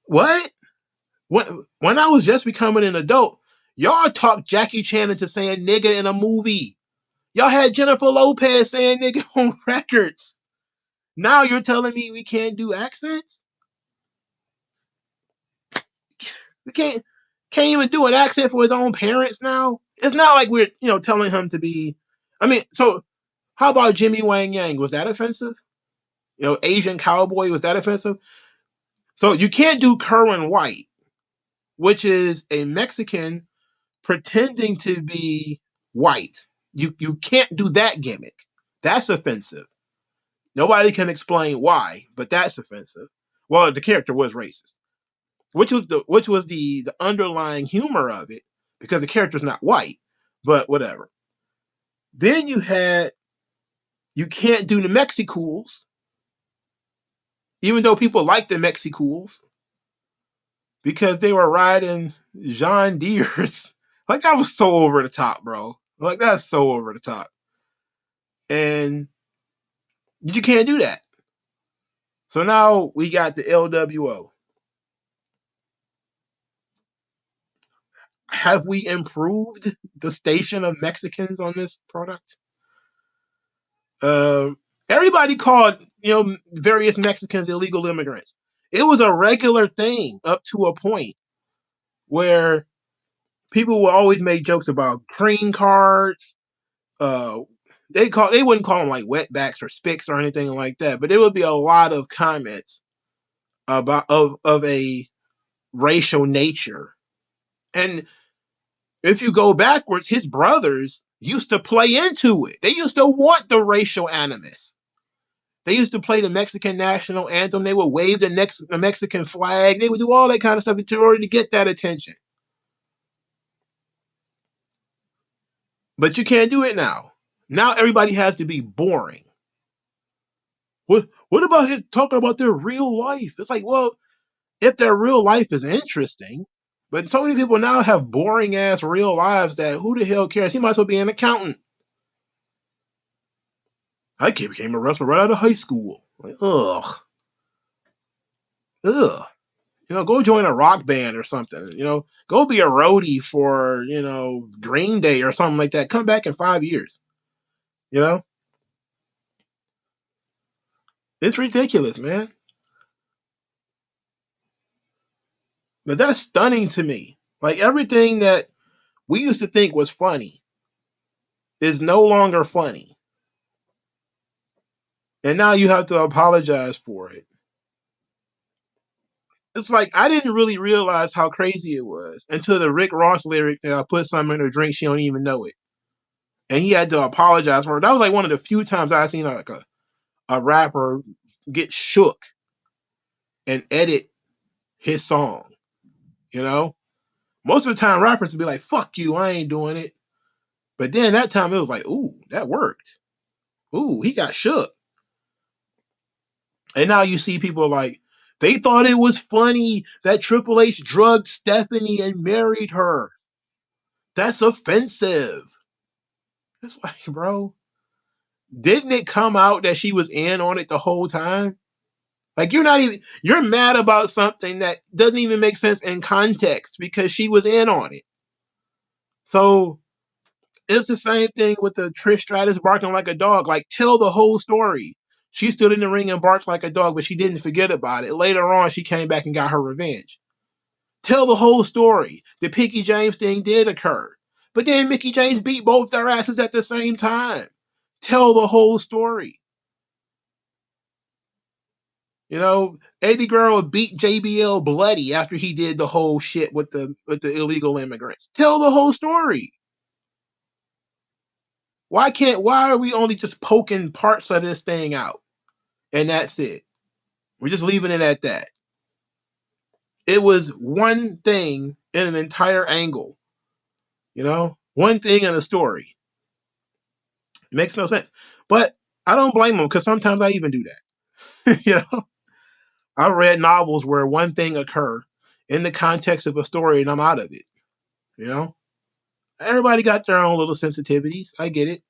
What? When I was just becoming an adult, y'all talked Jackie Chan into saying nigga in a movie. Y'all had Jennifer Lopez saying nigga on records. Now you're telling me we can't do accents? We can't even do an accent for his own parents now. It's not like we're telling him to be. I mean, so how about Jimmy Wang Yang? Was that offensive? Asian cowboy, was that offensive? So you can't do Kerwin White, which is a Mexican pretending to be white. You can't do that gimmick. That's offensive. Nobody can explain why, but that's offensive. Well, the character was racist, which was the underlying humor of it, because the character's not white, but whatever. Then you can't do the Mexicools, even though people like the Mexicools because they were riding John Deere's. Like that was so over the top, bro. Like that's so over the top. And you can't do that. So now we got the LWO. Have we improved the station of Mexicans on this product? Uh, Everybody called, various Mexicans illegal immigrants. It was a regular thing up to a point where people will always make jokes about green cards. Uh, they wouldn't call them like wetbacks or spics or anything like that, but there would be a lot of comments about of a racial nature. And if you go backwards, his brothers used to play into it. They used to want the racial animus. They used to play the Mexican national anthem. They would wave the Mexican flag. They would do all that kind of stuff in order to get that attention. But you can't do it now. Now everybody has to be boring. What about his talking about their real life? It's like, well, if their real life is interesting, but so many people now have boring ass real lives that who the hell cares? He might as well be an accountant. I became a wrestler right out of high school. Like, ugh. Ugh. Go join a rock band or something. Go be a roadie for, Green Day or something like that. Come back in 5 years. You know? It's ridiculous, man. But that's stunning to me. Like everything that we used to think was funny is no longer funny. And now you have to apologize for it. It's like I didn't really realize how crazy it was until the Rick Ross lyric that I put something in her drink, she don't even know it. And he had to apologize for it. That was like one of the few times I seen like a rapper get shook and edit his song. Most of the time rappers would be like, fuck you, I ain't doing it. But then that time it was like, ooh, that worked. Ooh, he got shook. And now you see people like, they thought it was funny that Triple H drugged Stephanie and married her. That's offensive. It's like, bro, didn't it come out that she was in on it the whole time? Like you're mad about something that doesn't even make sense in context because she was in on it. So it's the same thing with the Trish Stratus barking like a dog. Like tell the whole story. She stood in the ring and barked like a dog, but she didn't forget about it. Later on, she came back and got her revenge. Tell the whole story. The Mickey James thing did occur. But then Mickey James beat both their asses at the same time. Tell the whole story. Eddie Guerrero beat JBL bloody after he did the whole shit with the illegal immigrants. Tell the whole story. Why are we only just poking parts of this thing out? And that's it. We're just leaving it at that. It was one thing in an entire angle. One thing in a story. It makes no sense. But I don't blame them because sometimes I even do that. I read novels where one thing occurred in the context of a story and I'm out of it. Everybody got their own little sensitivities. I get it.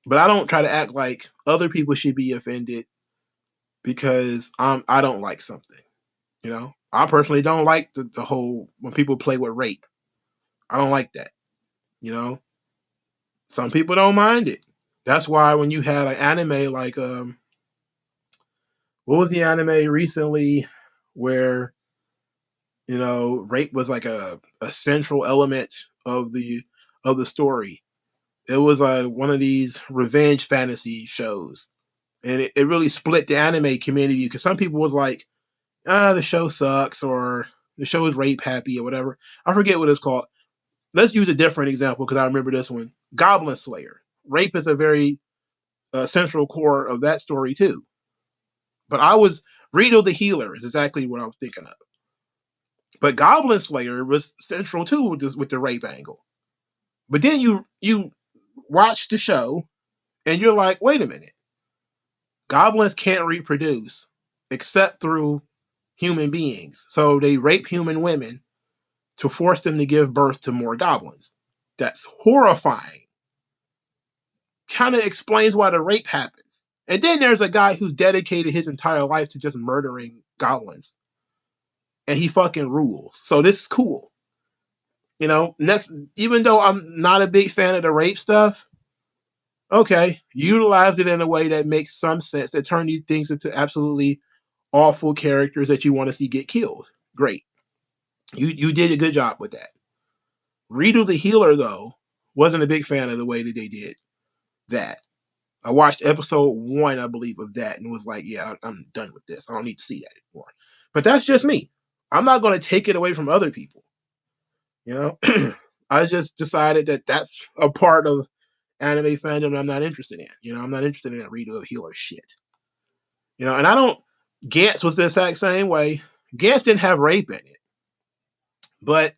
But I don't try to act like other people should be offended because I don't like something. I personally don't like the whole when people play with rape. I don't like that. Some people don't mind it. That's why when you had an anime like what was the anime recently where rape was like a central element of the story. It was one of these revenge fantasy shows, and it really split the anime community because some people was like, the show sucks or the show is rape happy or whatever. I forget what it's called. Let's use a different example because I remember this one. Goblin Slayer. Rape is a very central core of that story too. But I was Rito the Healer is exactly what I was thinking of. But Goblin Slayer was central too with the rape angle. But then you watch the show and you're like, wait a minute. Goblins can't reproduce except through human beings. So they rape human women to force them to give birth to more goblins. That's horrifying. Kind of explains why the rape happens. And then there's a guy who's dedicated his entire life to just murdering goblins. And he fucking rules. So this is cool. And that's even though I'm not a big fan of the rape stuff, Okay, utilized it in a way that makes some sense, that turn these things into absolutely awful characters that you want to see get killed. Great. You did a good job with that. Riddle the Healer, though, wasn't a big fan of the way that they did that. I watched episode 1, I believe, of that and was like, yeah, I'm done with this. I don't need to see that anymore. But that's just me. I'm not going to take it away from other people. You know, I just decided that that's a part of anime fandom I'm not interested in. You know, I'm not interested in that Riddle of Healer shit. You know, and I don't. Gantz was the exact same way. Gantz didn't have rape in it, but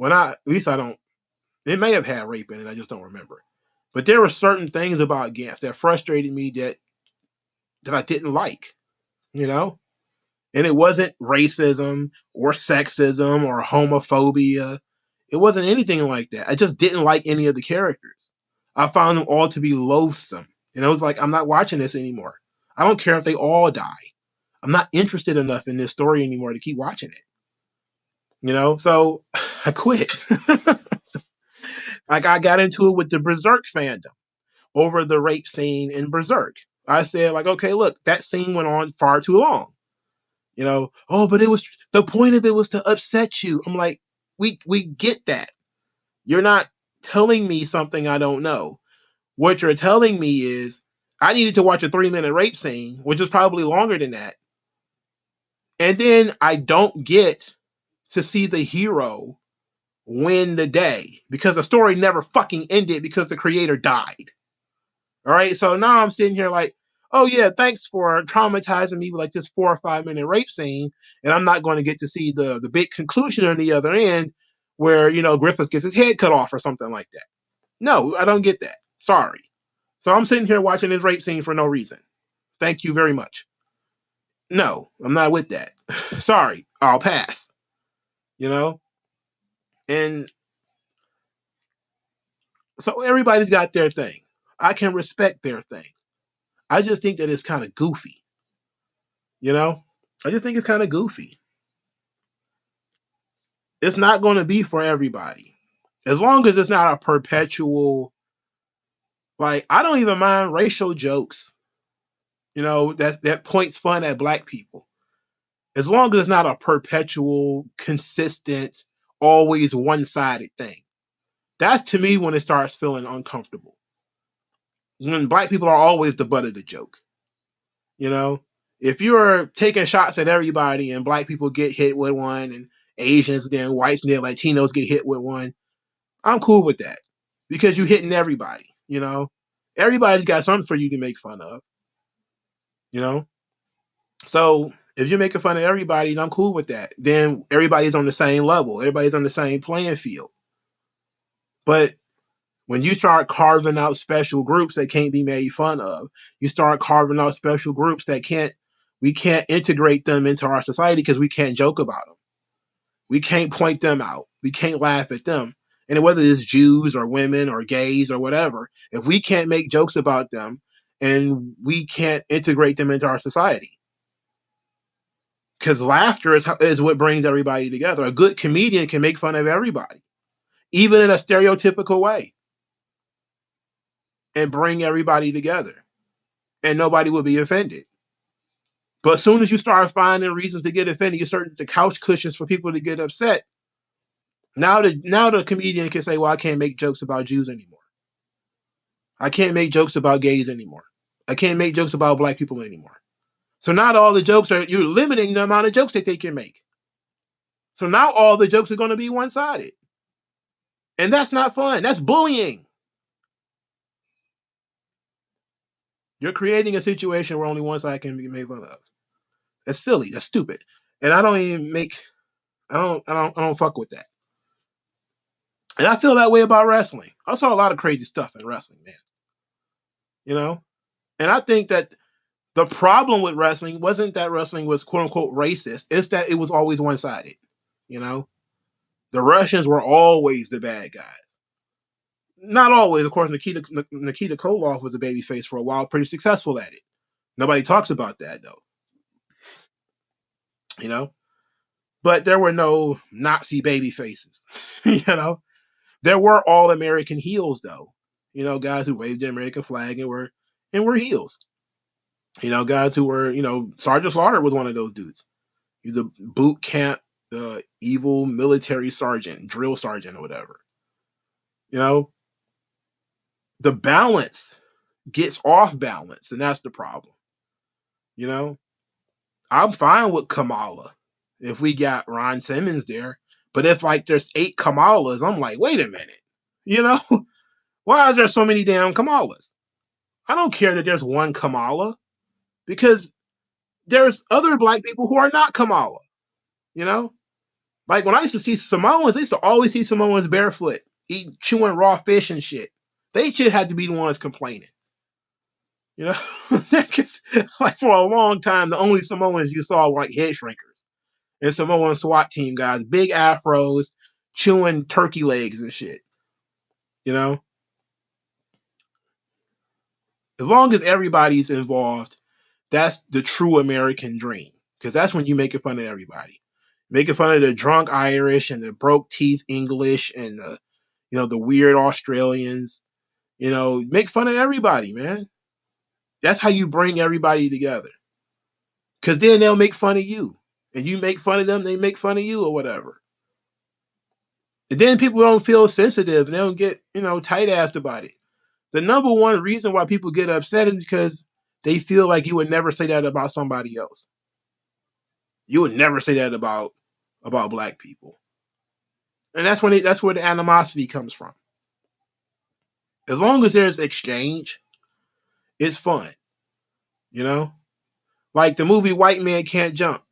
at least I don't. It may have had rape in it. I just don't remember. But there were certain things about Gantz that frustrated me that I didn't like. You know, and it wasn't racism or sexism or homophobia. It wasn't anything like that. I just didn't like any of the characters. I found them all to be loathsome. And I was like, I'm not watching this anymore. I don't care if they all die. I'm not interested enough in this story anymore to keep watching it. You know, so I quit. Like I got into it with the Berserk fandom over the rape scene in Berserk. I said, like, okay, look, that scene went on far too long. You know, oh, but it was the point of it was to upset you. I'm like, we get that. You're not telling me something I don't know. What you're telling me is I needed to watch a 3-minute rape scene, which is probably longer than that. And then I don't get to see the hero win the day because the story never fucking ended because the creator died. All right. So now I'm sitting here like, oh yeah, thanks for traumatizing me with like this 4 or 5 minute rape scene, and I'm not going to get to see the big conclusion on the other end where Griffith gets his head cut off or something like that. No, I don't get that. Sorry. So I'm sitting here watching this rape scene for no reason. Thank you very much. No, I'm not with that. Sorry, I'll pass. You know, and so everybody's got their thing. I can respect their thing. I just think that it's kind of goofy. You know, I just think it's kind of goofy. It's not going to be for everybody. As long as it's not a perpetual, like, I don't even mind racial jokes, that points fun at black people. As long as it's not a perpetual, consistent, always one-sided thing. That's to me when it starts feeling uncomfortable. When black people are always the butt of the joke. You know, if you're taking shots at everybody and black people get hit with one and Asians, then whites, and then Latinos get hit with one, I'm cool with that because you're hitting everybody. Everybody's got something for you to make fun of. You know, so if you're making fun of everybody, I'm cool with that. Then everybody's on the same level. Everybody's on the same playing field. But when you start carving out special groups that can't be made fun of, you start carving out special groups that we can't integrate them into our society because we can't joke about them. We can't point them out. We can't laugh at them. And whether it's Jews or women or gays or whatever, if we can't make jokes about them and we can't integrate them into our society, because laughter is what brings everybody together. A good comedian can make fun of everybody, even in a stereotypical way, and bring everybody together, and nobody will be offended. But as soon as you start finding reasons to get offended, you start the couch cushions for people to get upset. Now the comedian can say, well, I can't make jokes about Jews anymore. I can't make jokes about gays anymore. I can't make jokes about black people anymore. So not all the jokes you're limiting the amount of jokes that they can make. So now all the jokes are going to be one-sided. And that's not fun. That's bullying. You're creating a situation where only one side can be made fun of. That's silly. That's stupid. And I don't fuck with that. And I feel that way about wrestling. I saw a lot of crazy stuff in wrestling, man. And I think that the problem with wrestling wasn't that wrestling was quote unquote racist. It's that it was always one-sided. The Russians were always the bad guys. Not always, of course. Nikita Koloff was a babyface for a while, pretty successful at it. Nobody talks about that though. But there were no Nazi baby faces. There were all American heels though, You know, guys who waved the American flag and were heels. You know, guys who were, Sergeant Slaughter was one of those dudes. He's a boot camp, evil military sergeant, drill sergeant, or whatever. You know, the balance gets off balance, and that's the problem. You know, I'm fine with Kamala if we got Ron Simmons there, but if like there's 8 Kamalas, I'm like, wait a minute. You know, why is there so many damn Kamalas? I don't care that there's one Kamala because there's other black people who are not Kamala. You know, like when I used to see Samoans, I used to always see Samoans barefoot, eating, chewing raw fish and shit. They should have to be the ones complaining. You know, because like for a long time, the only Samoans you saw were like head shrinkers and Samoan SWAT team guys, big afros, chewing turkey legs and shit. You know, as long as everybody's involved, that's the true American dream. Because that's when you make fun of everybody, making fun of the drunk Irish and the broke teeth English and the weird Australians. Make fun of everybody, man. That's how you bring everybody together. Because then they'll make fun of you, and you make fun of them, they make fun of you or whatever. And then people don't feel sensitive and they don't get tight assed about it. The number one reason why people get upset is because they feel like you would never say that about somebody else. You would never say that about black people. And that's where the animosity comes from. As long as there's exchange, it's fun. Like the movie White Man Can't Jump.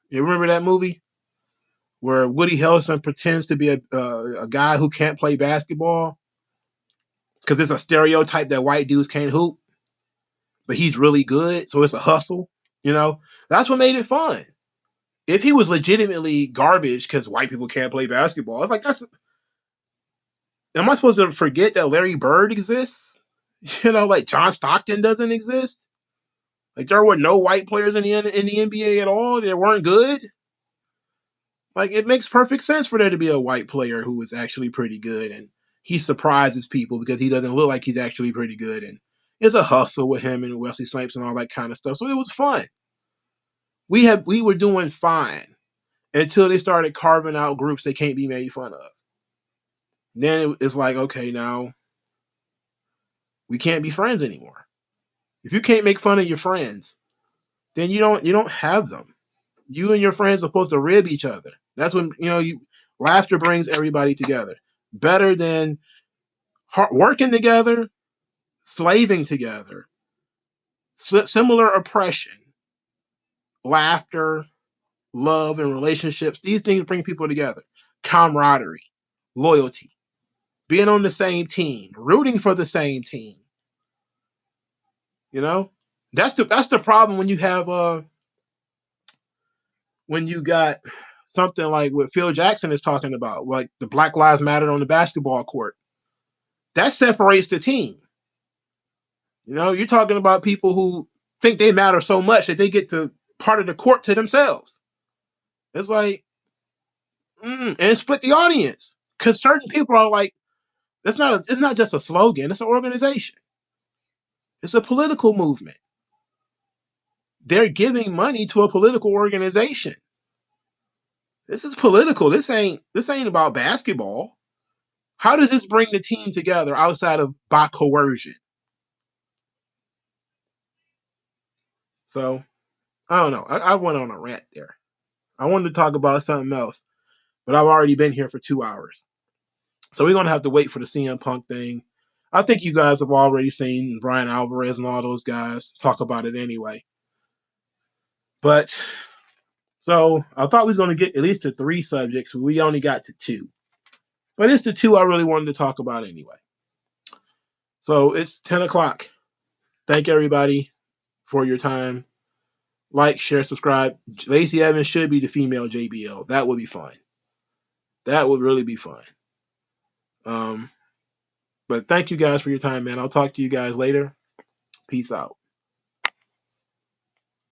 You remember that movie where Woody Harrelson pretends to be a guy who can't play basketball because it's a stereotype that white dudes can't hoop, but he's really good, so it's a hustle. That's what made it fun. If he was legitimately garbage because white people can't play basketball, it's like am I supposed to forget that Larry Bird exists? Like John Stockton doesn't exist. Like there were no white players in the NBA at all. They weren't good. Like it makes perfect sense for there to be a white player who is actually pretty good, and he surprises people because he doesn't look like he's actually pretty good, and it's a hustle with him and Wesley Snipes and all that kind of stuff. So it was fun. We were doing fine until they started carving out groups that can't be made fun of. Then it's like, okay, now we can't be friends anymore. If you can't make fun of your friends, then you don't have them. You and your friends are supposed to rib each other. That's when laughter brings everybody together. Better than working together, slaving together, similar oppression, laughter, love, and relationships. These things bring people together. Camaraderie, loyalty, being on the same team, rooting for the same team. That's the problem when you have when you got something like what Phil Jackson is talking about, like the Black Lives Matter on the basketball court. That separates the team. You're talking about people who think they matter so much that they get to part of the court to themselves. It's like, and split the audience because certain people are like, it's not just a slogan; it's an organization. It's a political movement. They're giving money to a political organization. This is political. This ain't about basketball. How does this bring the team together outside of by coercion? So I don't know. I went on a rant there. I wanted to talk about something else, but I've already been here for 2 hours. So we're gonna have to wait for the CM Punk thing. I think you guys have already seen Brian Alvarez and all those guys talk about it anyway. But so I thought we was gonna get at least to 3 subjects. We only got to 2. But it's the 2 I really wanted to talk about anyway. So it's 10 o'clock. Thank everybody for your time. Like, share, subscribe. Lacey Evans should be the female JBL. That would be fun. That would really be fun. But thank you guys for your time, man. I'll talk to you guys later. Peace out.